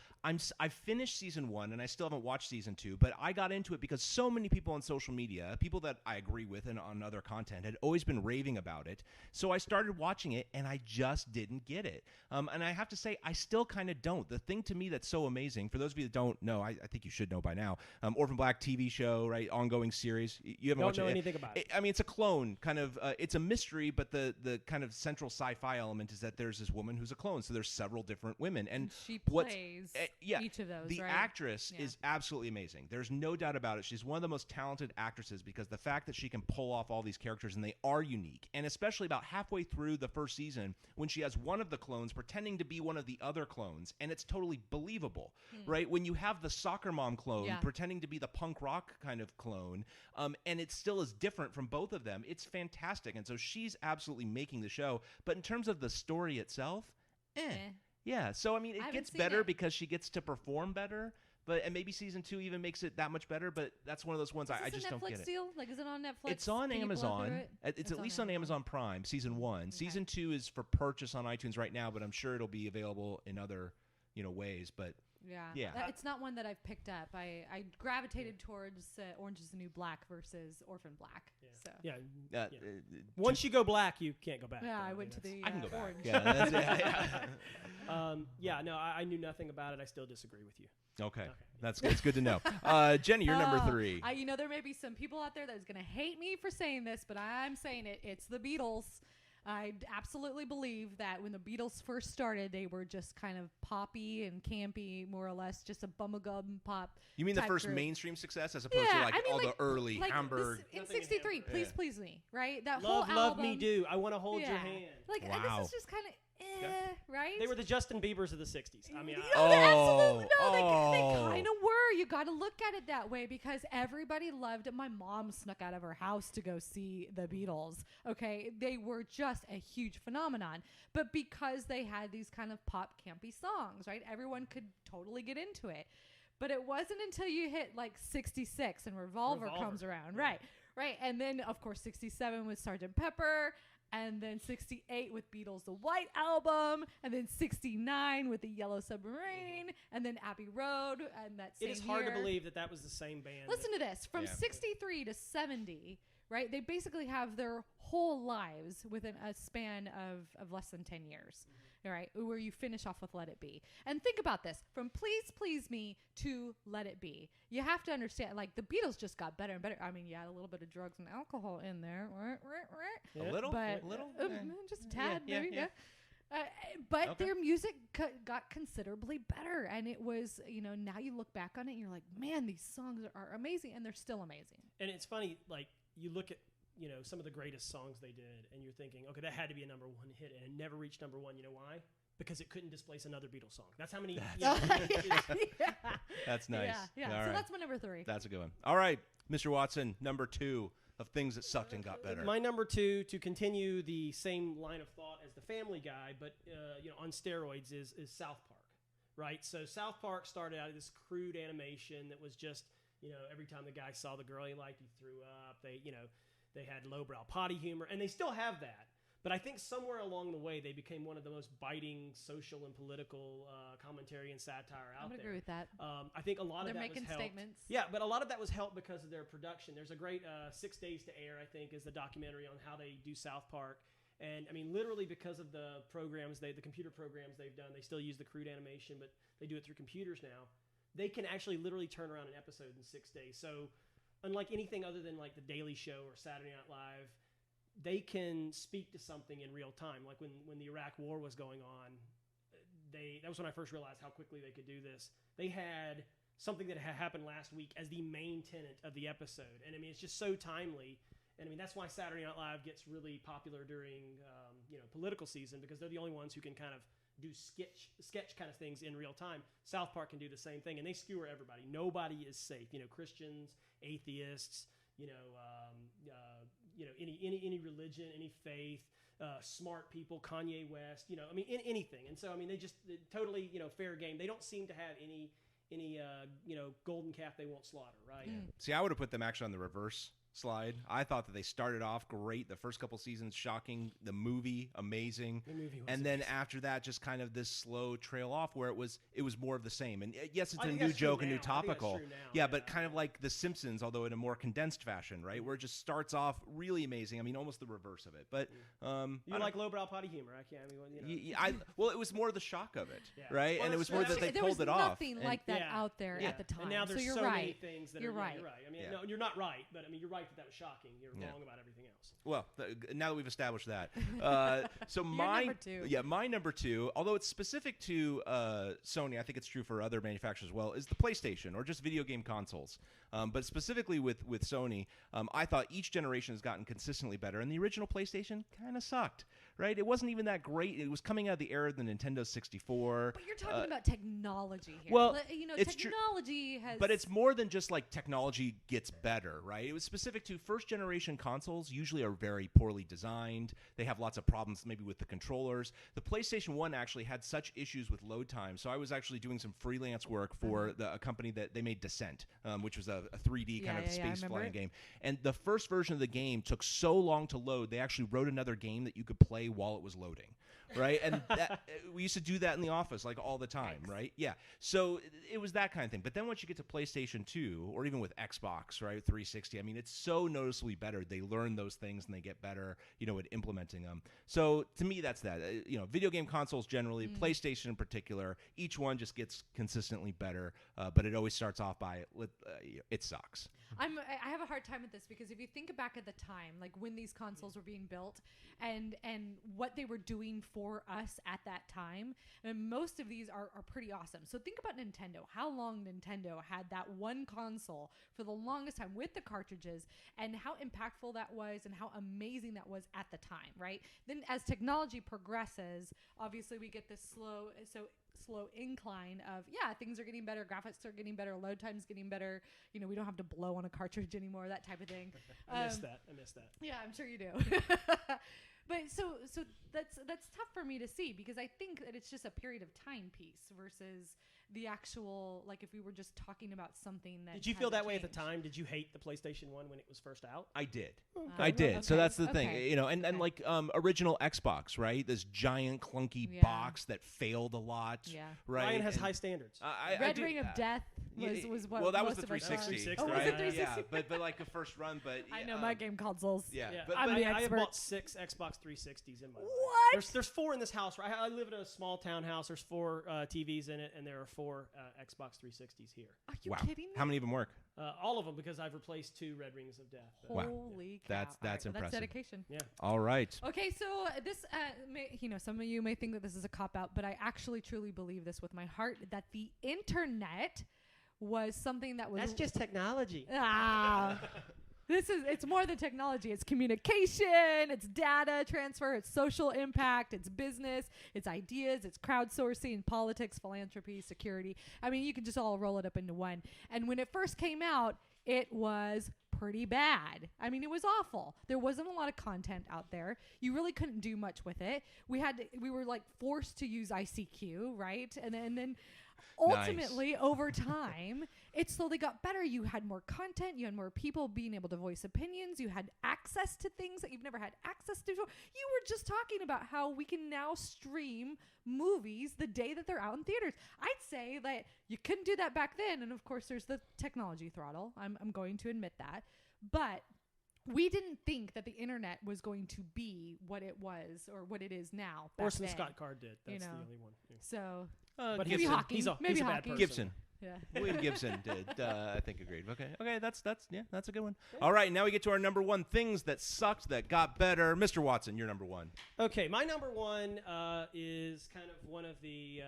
A: I finished season 1 and I still haven't watched season 2, but I got into it because so many people on social media, people that I agree with and on other content, had always been raving about it. So I started watching it and I just didn't get it. And I have to say, I still kind of don't. The thing to me that's so amazing, for those of you that don't know, I think you should know by now, Orphan Black TV show, right? Ongoing series. You haven't watched it.
C: Don't know anything about it.
A: I mean, it's a clone, kind of. It's a mystery, but the kind of central sci-fi element is that there's this woman who's a clone. So there's several different women, and
B: she plays each of those.
A: The actress is absolutely amazing. There's no doubt about it. She's one of the most talented actresses, because the fact that she can pull off all these characters, and they are unique, and especially about halfway through the first season when she has one of the clones pretending to be one of the other clones, and it's totally believable, right? When you have the soccer mom clone pretending to be the punk rock kind of clone, and it still is different from both of them, it's fantastic. And so she's absolutely making the show. But in terms of the story itself, yeah, so I mean, it gets better because she gets to perform better, and maybe season 2 even makes it that much better. But that's one of those ones I just don't get it.
B: Deal? Like, is it on Netflix?
A: It's on Amazon. It's at least on Amazon Prime. Season 1, okay. Season 2 is for purchase on iTunes right now, but I'm sure it'll be available in other ways. But yeah.
B: It's not one that I've picked up. I gravitated towards Orange is the New Black versus Orphan Black.
C: Once you go black, you can't go back.
B: Yeah, I went to the
A: I can go
B: orange.
A: back. Yeah, that's it.
C: I knew nothing about it. I still disagree with you.
A: Okay. That's good to know. Jenny, you're number 3.
B: There may be some people out there that's going to hate me for saying this, but I'm saying it. It's the Beatles. I absolutely believe that when the Beatles first started, they were just kind of poppy and campy, more or less, just a bubblegum pop.
A: You mean the first
B: group.
A: Mainstream success, as opposed to the early Hamburg?
B: In '63, Please Please Me, right? That
C: Love,
B: whole
C: Love
B: album.
C: Me Do. I Want to Hold Your Hand.
A: Wow.
B: This is just kind of right?
C: They were the Justin Biebers of the 60s. I mean,
B: absolutely. No, they kind of were. You got to look at it that way, because everybody loved it. My mom snuck out of her house to go see the Beatles. Okay. They were just a huge phenomenon. But because they had these kind of pop campy songs, right? Everyone could totally get into it. But it wasn't until you hit like 66 and Revolver comes around. Yeah. Right. And then, of course, 67 with Sgt. Pepper. And then 68 with Beatles, the White Album, and then 69 with the Yellow Submarine, and then Abbey Road, and that same
C: It is hard
B: year.
C: to believe that was the same band.
B: Listen to this. From 63 to 70, right, they basically have their whole lives within a span of less than 10 years, all right, where you finish off with Let It Be. And think about this. From Please Please Me to Let It Be, you have to understand, like, the Beatles just got better and better. I mean, you had a little bit of drugs and alcohol in there.
A: A little?
B: But
A: a little?
B: just a tad, maybe.
A: Yeah.
B: But their music got considerably better. And it was, now you look back on it and you're like, man, these songs are amazing. And they're still amazing.
C: And it's funny, like, you look at, some of the greatest songs they did, and you're thinking, okay, that had to be a number 1 hit, and it never reached number 1. You know why? because it couldn't displace another Beatles song. That's how many.
A: That's nice.
B: Yeah.
A: All
B: So
A: right.
B: that's my number 3.
A: That's a good one. All right, Mr. Watson, number 2 of things that sucked and got better.
C: My number 2, to continue the same line of thought as the Family Guy, but on steroids, is South Park, right? So South Park started out as this crude animation that was just, every time the guy saw the girl he liked, he threw up. They had lowbrow potty humor, and they still have that. But I think somewhere along the way, they became one of the most biting social and political commentary and satire out there.
B: I'm going to agree with that.
C: I think a lot
B: They're
C: of that
B: making
C: was helped.
B: statements.
C: Yeah, but a lot of that was helped because of their production. There's a great 6 Days to Air, I think, is the documentary on how they do South Park. And, I mean, literally because of the programs, the computer programs they've done, they still use the crude animation, but they do it through computers now. They can actually literally turn around an episode in 6 days. So unlike anything other than like The Daily Show or Saturday Night Live, they can speak to something in real time. Like when the Iraq War was going on, that was when I first realized how quickly they could do this. They had something that had happened last week as the main tenet of the episode. And I mean, it's just so timely. And I mean, that's why Saturday Night Live gets really popular during, political season, because they're the only ones who can kind of do sketch kind of things in real time. South Park can do the same thing, and they skewer everybody. Nobody is safe. Christians, atheists, any religion, any faith, smart people, Kanye West, anything. And so, I mean, they totally, fair game. They don't seem to have any golden calf they won't slaughter, right?
A: Yeah. See, I would have put them actually on the reverse slide. I thought that they started off great. The first couple seasons, shocking. The movie, amazing.
C: The movie was
A: and then
C: amazing.
A: after that, just kind of this slow trail off where it was more of the same. And yes, it's
C: I
A: a
C: think
A: new
C: that's true
A: joke, a new
C: now. I think that's
A: topical.
C: true now,
A: Yeah,
C: yeah.
A: but kind of like The Simpsons, although in a more condensed fashion, right? Where it just starts off really amazing. I mean, almost the reverse of it. But
C: You like lowbrow potty humor? I can't.
A: well, it was more the shock of it,
C: Yeah.
A: right?
C: Well,
A: and it was
C: that's
A: more
C: true.
A: that they
B: there
A: pulled
B: was
A: it off.
B: nothing
A: And-
B: like that
C: Yeah.
B: out there
C: Yeah.
B: at the time.
C: And now there's
B: so you're
C: so
B: right.
C: many things that
B: You're
C: are.
B: right.
C: You're right. I mean,
A: Yeah.
C: no, you're not right, but I mean, you're right that was shocking. You're
A: Yeah.
C: wrong about everything else.
A: Well, now that we've established that, so
B: number 2.
A: my number 2, although it's specific to Sony, I think it's true for other manufacturers as well, is the PlayStation or just video game consoles. But specifically with Sony, I thought each generation has gotten consistently better, and the original PlayStation kind of sucked, right? It wasn't even that great. It was coming out of the era of the Nintendo 64.
B: But you're talking about technology here.
A: well, it's
B: technology has.
A: But it's more than just like technology gets better, right? It was specific to first generation consoles, usually are very poorly designed. They have lots of problems maybe with the controllers. The PlayStation 1 actually had such issues with load time. So I was actually doing some freelance work for a company that they made Descent, which was a 3D kind of space flying game. And the first version of the game took so long to load, they actually wrote another game that you could play while it was loading. Right, and we used to do that in the office like all the time, right? Yeah, so it was that kind of thing. But then once you get to PlayStation 2, or even with Xbox, right, 360, I mean, it's so noticeably better. They learn those things and they get better, at implementing them. So to me, that's that. Video game consoles generally, PlayStation in particular, each one just gets consistently better. But it always starts off by it sucks.
B: I have a hard time with this because if you think back at the time, like when these consoles were being built and what they were doing for us at that time, and most of these are pretty awesome. So think about Nintendo, how long Nintendo had that one console for the longest time with the cartridges, and how impactful that was and how amazing that was at the time, right? Then as technology progresses, obviously we get this slow incline of things are getting better, graphics are getting better, load time's getting better, we don't have to blow on a cartridge anymore, that type of thing.
C: I miss that.
B: Yeah, I'm sure you do. But so that's tough for me to see because I think that it's just a period of time piece versus the actual, like if we were just talking about something that.
C: Did you feel
B: hasn't
C: that way at the
B: changed.
C: time? Did you hate the PlayStation 1 when it was first out?
A: I did.
B: Okay.
A: I did. So
B: Okay.
A: that's the thing,
B: Okay.
A: and like original Xbox, right? This giant clunky
B: Yeah.
A: box that failed a lot,
B: Yeah.
A: right?
C: Ryan has
A: And
C: high standards.
A: I
B: Red
A: do-
B: Ring of Death was what.
A: Well, that was
B: most
A: the
B: of us
A: 360,
C: Oh, was
A: right?
C: it
B: 360?
A: Yeah, but like the first run, but
B: I know my game consoles.
A: Yeah,
C: Yeah,
A: but
B: I'm the
C: I have
B: expert.
C: bought 6 Xbox 360s in my life.
B: What?
C: There's 4 in this house, right? I live in a small townhouse. There's 4 TVs in it, and there are 4 Xbox 360s here.
B: Are you
A: wow,
B: kidding me?
A: how many of them work?
C: All of them, because I've replaced 2 Red Rings of Death.
A: Wow.
B: Holy cow!
A: That's
B: All right, well,
A: impressive.
B: That's dedication.
C: Yeah.
A: All right.
B: Okay, so this, some of you may think that this is a cop out, but I actually truly believe this with my heart that the internet was something that was
C: That's just technology.
B: It's more than technology. It's communication, it's data transfer, it's social impact, it's business, it's ideas, it's crowdsourcing, politics, philanthropy, security. I mean, you can just all roll it up into one. And when it first came out, it was pretty bad. I mean, it was awful. There wasn't a lot of content out there. You really couldn't do much with it. We were like forced to use ICQ, right? And then ultimately, over time, it slowly got better. You had more content. You had more people being able to voice opinions. You had access to things that you've never had access to before. You were just talking about how we can now stream movies the day that they're out in theaters. I'd say that you couldn't do that back then. And of course, there's the technology throttle. I'm going to admit that. But we didn't think that the internet was going to be what it was or what it is now.
C: Orson Scott Card did. That's the only one. Yeah.
B: So,
C: but
B: maybe
C: Gibson,
B: hockey.
C: he's a bad person.
A: Gibson.
B: Yeah.
A: William Gibson did. I think agreed. Okay. That's a good one. All right, now we get to our number one things that sucked that got better. Mr. Watson, you're number one.
C: Okay, my number one is kind of one of the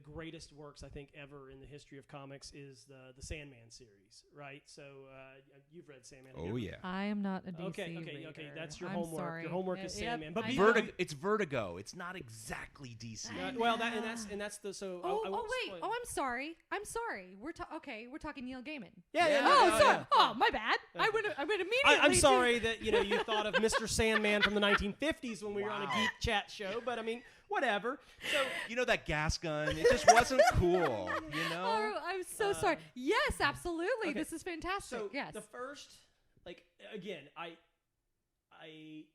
C: greatest works I think ever in the history of comics is the Sandman series, right? So you've read Sandman.
A: Oh yeah.
B: I am not a DC
C: Okay.
B: reader.
C: That's your
B: I'm
C: homework.
B: sorry.
C: Your homework is Sandman. But
A: It's Vertigo. It's not exactly DC.
C: Well, that's the so.
B: Oh,
C: I won't
B: wait.
C: spoil.
B: Oh, I'm sorry. We're talking Neil Gaiman.
C: Yeah.
B: Oh, sorry.
C: Yeah.
B: Oh, my bad. I went immediately.
C: I'm sorry that you thought of Mr. Sandman from the 1950s when we were on a
A: Wow.
C: Geek Chat show, but I mean, whatever. So
A: that gas gun. It just wasn't cool.
B: Oh, I'm so sorry. Yes, absolutely.
C: okay.
B: This is fantastic.
C: So
B: yes.
C: the first, again, I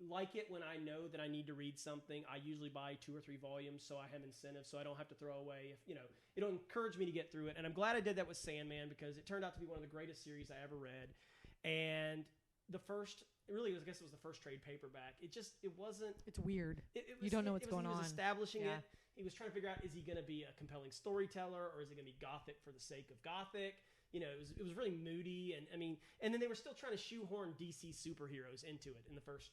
C: like it when I know that I need to read something. I usually buy 2 or 3 volumes so I have incentive, so I don't have to throw away. It'll encourage me to get through it. And I'm glad I did that with Sandman because it turned out to be one of the greatest series I ever read. And the first, I guess it was the first trade paperback. It wasn't.
B: It's weird.
C: It was,
B: you don't know what's going on.
C: He was establishing
B: Yeah.
C: it. He was trying to figure out, is he going to be a compelling storyteller or is it going to be gothic for the sake of gothic? It was really moody, and then they were still trying to shoehorn DC superheroes into it in the first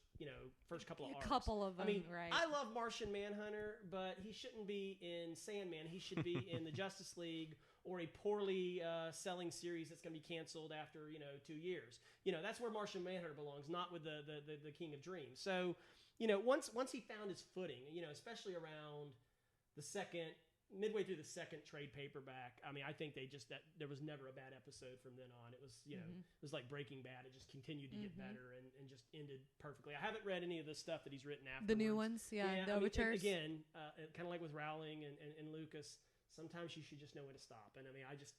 C: couple of arcs.
B: A couple of them, right?
C: I love Martian Manhunter, but he shouldn't be in Sandman. He should be in the Justice League or a poorly selling series that's going to be canceled after 2 years. That's where Martian Manhunter belongs, not with the King of Dreams. So, once he found his footing, especially around midway through the second trade paperback, I think there was never a bad episode from then on. It was, it was like Breaking Bad. It just continued to get better and just ended perfectly. I haven't read any of the stuff that he's written afterwards.
B: The new ones, the overtures.
C: Again, kind of like with Rowling and Lucas, sometimes you should just know when to stop. And I just,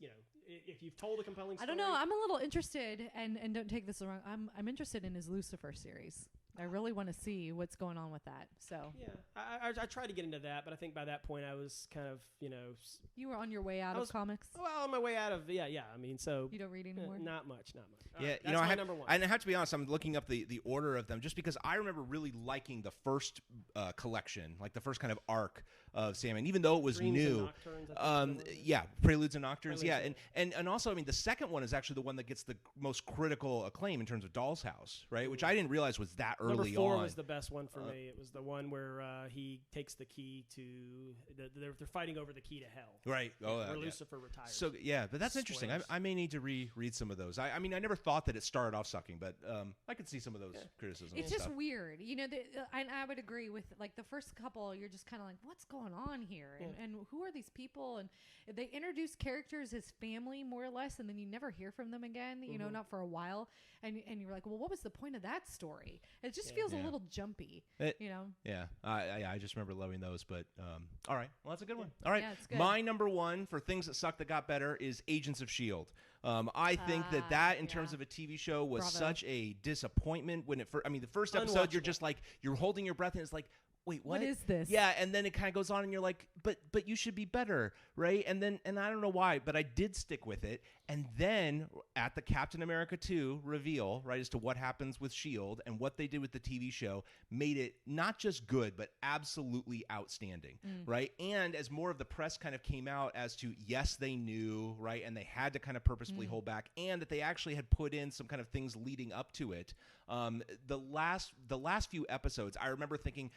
C: if you've told a compelling story.
B: I don't know. I'm a little interested, and don't take this wrong. I'm interested in his Lucifer series. I really want to see what's going on with that. So
C: yeah, I tried to get into that, but I think by that point I was kind of
B: you were on your way out of comics.
C: Well, on my way out of so
B: you don't read anymore.
C: Not much.
A: Yeah,
C: that's my number one.
A: I have to be honest. I'm looking up the order of them just because I remember really liking the first collection, like the first kind of arc of Sandman, even though it was
C: Dreams
A: new.
C: And Nocturnes,
A: Preludes and Nocturnes. And also, the second one is actually the one that gets the most critical acclaim in terms of Doll's House, right? Which I didn't realize was that early
C: Number 4
A: on.
C: was the best one for me. It was the one where he takes the key to they're fighting over the key to hell.
A: Right.
C: Where Lucifer retires.
A: So but that's interesting. I may need to reread some of those. I never thought that it started off sucking, but I could see some of those criticisms.
B: It's
A: and
B: just
A: stuff.
B: weird, and I would agree with the first couple. You're just kind of like, what's going on here, and who are these people? And they introduce characters as family more or less, and then you never hear from them again. Not for a while, and you're like, well, what was the point of that story? It just feels a little jumpy,
A: Yeah, I just remember loving those. But all right, well, that's a good one. All right,
B: yeah, it's good.
A: My number one for things that suck that got better is Agents of S.H.I.E.L.D. I think that in terms of a TV show was such a disappointment when the first episode, you're just like, you're holding your breath and it's like, wait, what
B: is this?
A: Yeah, and then it kind of goes on and you're like, but you should be better, right? And I don't know why, but I did stick with it. And then at the Captain America 2 reveal, right, as to what happens with S.H.I.E.L.D. and what they did with the TV show made it not just good, but absolutely outstanding, right? And as more of the press kind of came out as to, yes, they knew, right, and they had to kind of purposefully hold back, and that they actually had put in some kind of things leading up to it. The last few episodes, I remember thinking,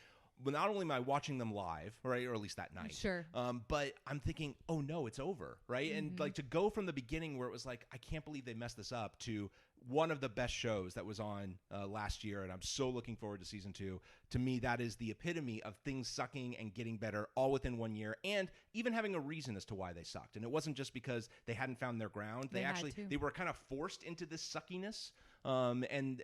A: well, not only am I watching them live, right, or at least that night,
B: sure,
A: but I'm thinking, oh no, it's over, right? And like to go from the beginning where it was like, I can't believe they messed this up, to one of the best shows that was on last year, and I'm so looking forward to season 2. To me, that is the epitome of things sucking and getting better all within 1 year, and even having a reason as to why they sucked. And it wasn't just because they hadn't found their ground. They were kind of forced into this suckiness. And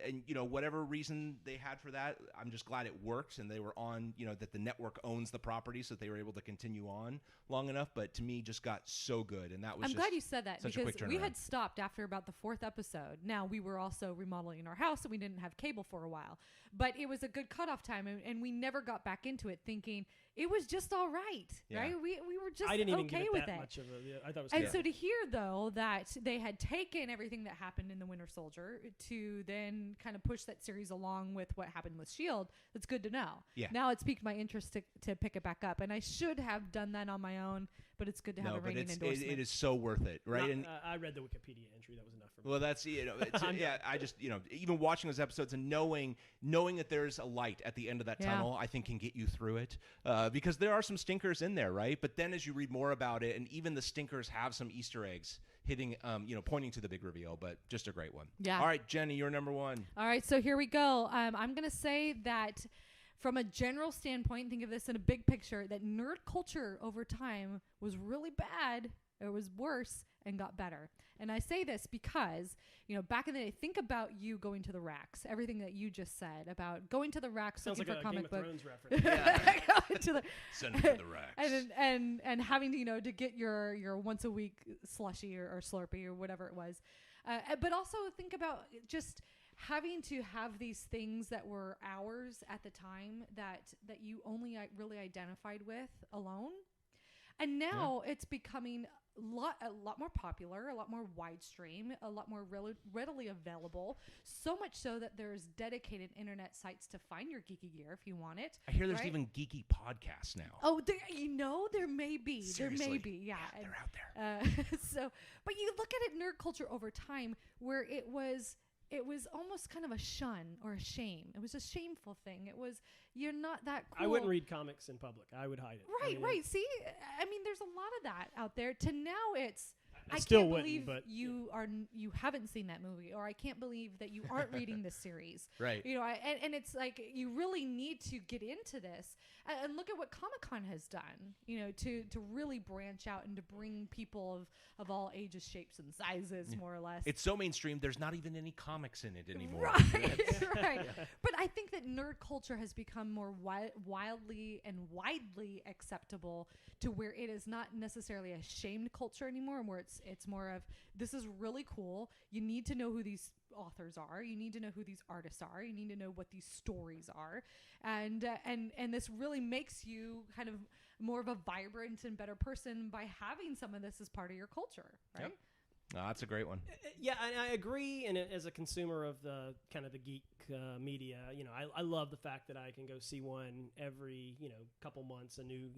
A: whatever reason they had for that, I'm just glad it worked, and they were on, that the network owns the property, so they were able to continue on long enough. But to me, just got so good, and that was.
B: I'm glad you said that, because we
A: turnaround.
B: had stopped after about the 4th episode. Now we were also remodeling our house, and we didn't have cable for a while, but it was a good cutoff time, and we never got back into it, thinking it was just all right, right? We were just
C: I didn't even
B: okay
C: give it
B: with
C: that
B: it.
C: much of a. I thought it was.
B: And
C: good.
B: so to hear though that they had taken everything that happened in the Winter Soldier to then kind of push that series along with what happened with S.H.I.E.L.D., that's good to know.
A: Yeah.
B: Now it's piqued my interest to pick it back up, and I should have done that on my own, but it's good to have a ringing endorsement.
A: It is so worth it, right?
C: I read the Wikipedia entry. That was enough for me.
A: Well, that's I just even watching those episodes and knowing that there's a light at the end of that tunnel, I think can get you through it, because there are some stinkers in there, right? But then as you read more about it, and even the stinkers have some Easter eggs hitting, pointing to the big reveal. But just a great one. Yeah. All right, Jenny, you're number 1.
B: All right, so here we go. I'm gonna say that from a general standpoint, think of this in a big picture, that nerd culture over time was really bad. It was worse and got better. And I say this because, back in the day, think about you going to the racks. Everything that you just said about going to the racks looking for comic book.
C: Sounds like a Game of Thrones reference.
A: Send it to the racks.
B: And having to, to get your once a week slushy or Slurpee or whatever it was. But also think about just having to have these things that were ours at the time that you only really identified with alone. And now it's becoming a lot more popular, a lot more widestream, a lot more readily available. So much so that there's dedicated internet sites to find your geeky gear if you want it.
A: I hear there's even geeky podcasts now.
B: Oh, there may be.
A: Seriously.
B: There may be, yeah.
A: They're out there.
B: But you look at it, nerd culture over time, where it was almost kind of a shun or a shame. It was a shameful thing. It was, you're not that cool.
C: I wouldn't read comics in public. I would hide it.
B: Right. See, there's a lot of that out there. To now it's, I
C: still
B: can't
C: wouldn't,
B: believe you haven't seen that movie, or I can't believe that you aren't reading this series.
A: Right.
B: And it's like you really need to get into this and look at what Comic-Con has done. To really branch out and to bring people of all ages, shapes, and sizes, more or less.
A: It's so mainstream. There's not even any comics in it anymore.
B: Right. But I think that nerd culture has become more wildly and widely acceptable, to where it is not necessarily a shamed culture anymore, and where it's more of, this is really cool. You need to know who these authors are. You need to know who these artists are. You need to know what these stories are. And this really makes you kind of more of a vibrant and better person by having some of this as part of your culture, right?
A: Yep. Oh, that's a great one.
C: Yeah, I agree. And as a consumer of the kind of the geek media, I love the fact that I can go see one every couple months, a new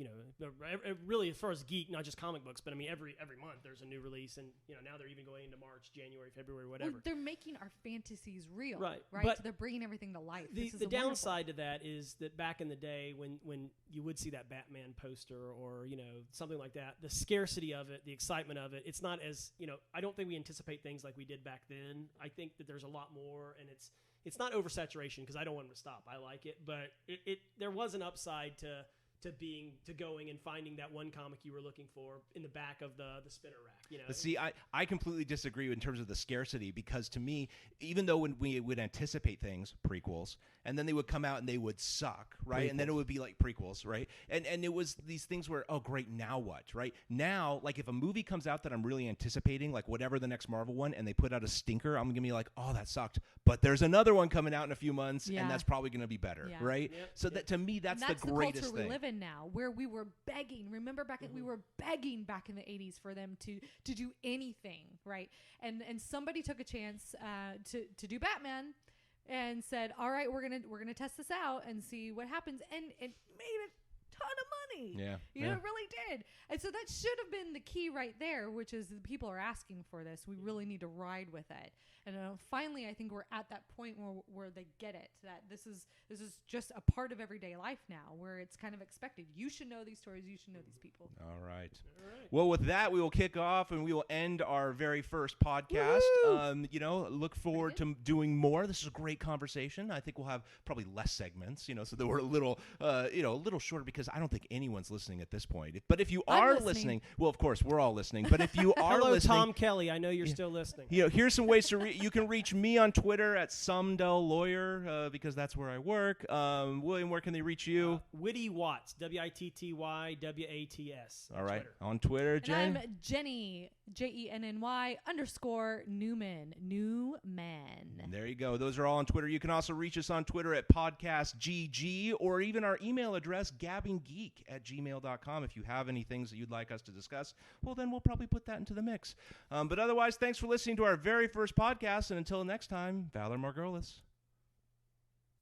C: really as far as geek, not just comic books, but every month there's a new release, and now they're even going into March, January, February, whatever.
B: Well, they're making our fantasies real, right?
C: But
B: so they're bringing everything to life.
C: The downside to that is that back in the day when you would see that Batman poster or something like that, the scarcity of it, the excitement of it, it's not as I don't think we anticipate things like we did back then. I think that there's a lot more, and it's not oversaturation, because I don't want them to stop. I like it, but there was an upside to going and finding that one comic you were looking for in the back of the spinner rack.
A: But see, I completely disagree in terms of the scarcity, because to me, even though when we would anticipate things, prequels, and then they would come out and they would suck, right? And then it would be like prequels, right? And it was these things where, oh great, now what, right? Now, like if a movie comes out that I'm really anticipating, like whatever the next Marvel one, and they put out a stinker, I'm gonna be like, oh, that sucked. But there's another one coming out in a few months, and that's probably gonna be better, right? Yep. So that to me, that's the greatest
B: culture
A: thing.
B: We live in now, where we were begging. Remember we were begging back in the 80s for them to do anything, right? And somebody took a chance to do Batman, and said, all right, we're gonna test this out and see what happens, and it made a ton of money. It really did. And so that should have been the key right there, which is the people are asking for this. We really need to ride with it. And finally, I think we're at that point where they get it, that this is just a part of everyday life now, where it's kind of expected. You should know these stories. You should know these people.
A: All right. Well, with that, we will kick off and we will end our very first podcast. Look forward to doing more. This is a great conversation. I think we'll have probably less segments, so that we're a little shorter, because I don't think anyone's listening at this point. But if you are listening, well, of course, we're all listening. But if you are
C: Hello,
A: listening,
C: Tom Kelly, I know you're still listening.
A: Here's some ways to you can reach me on Twitter at SumDellLawyer, because that's where I work. William, where can they reach you?
C: Witty Watts, WITTYWATS.
A: All right,
C: Twitter.
A: on Twitter, Jen.
B: And I'm Jenny, JENNY_Newman, Newman.
A: There you go. Those are all on Twitter. You can also reach us on Twitter at podcastgg, or even our email address, gabbinggeek@gmail.com. If you have any things that you'd like us to discuss, well, then we'll probably put that into the mix. But otherwise, thanks for listening to our very first podcast, and until next time, Valor Margolis.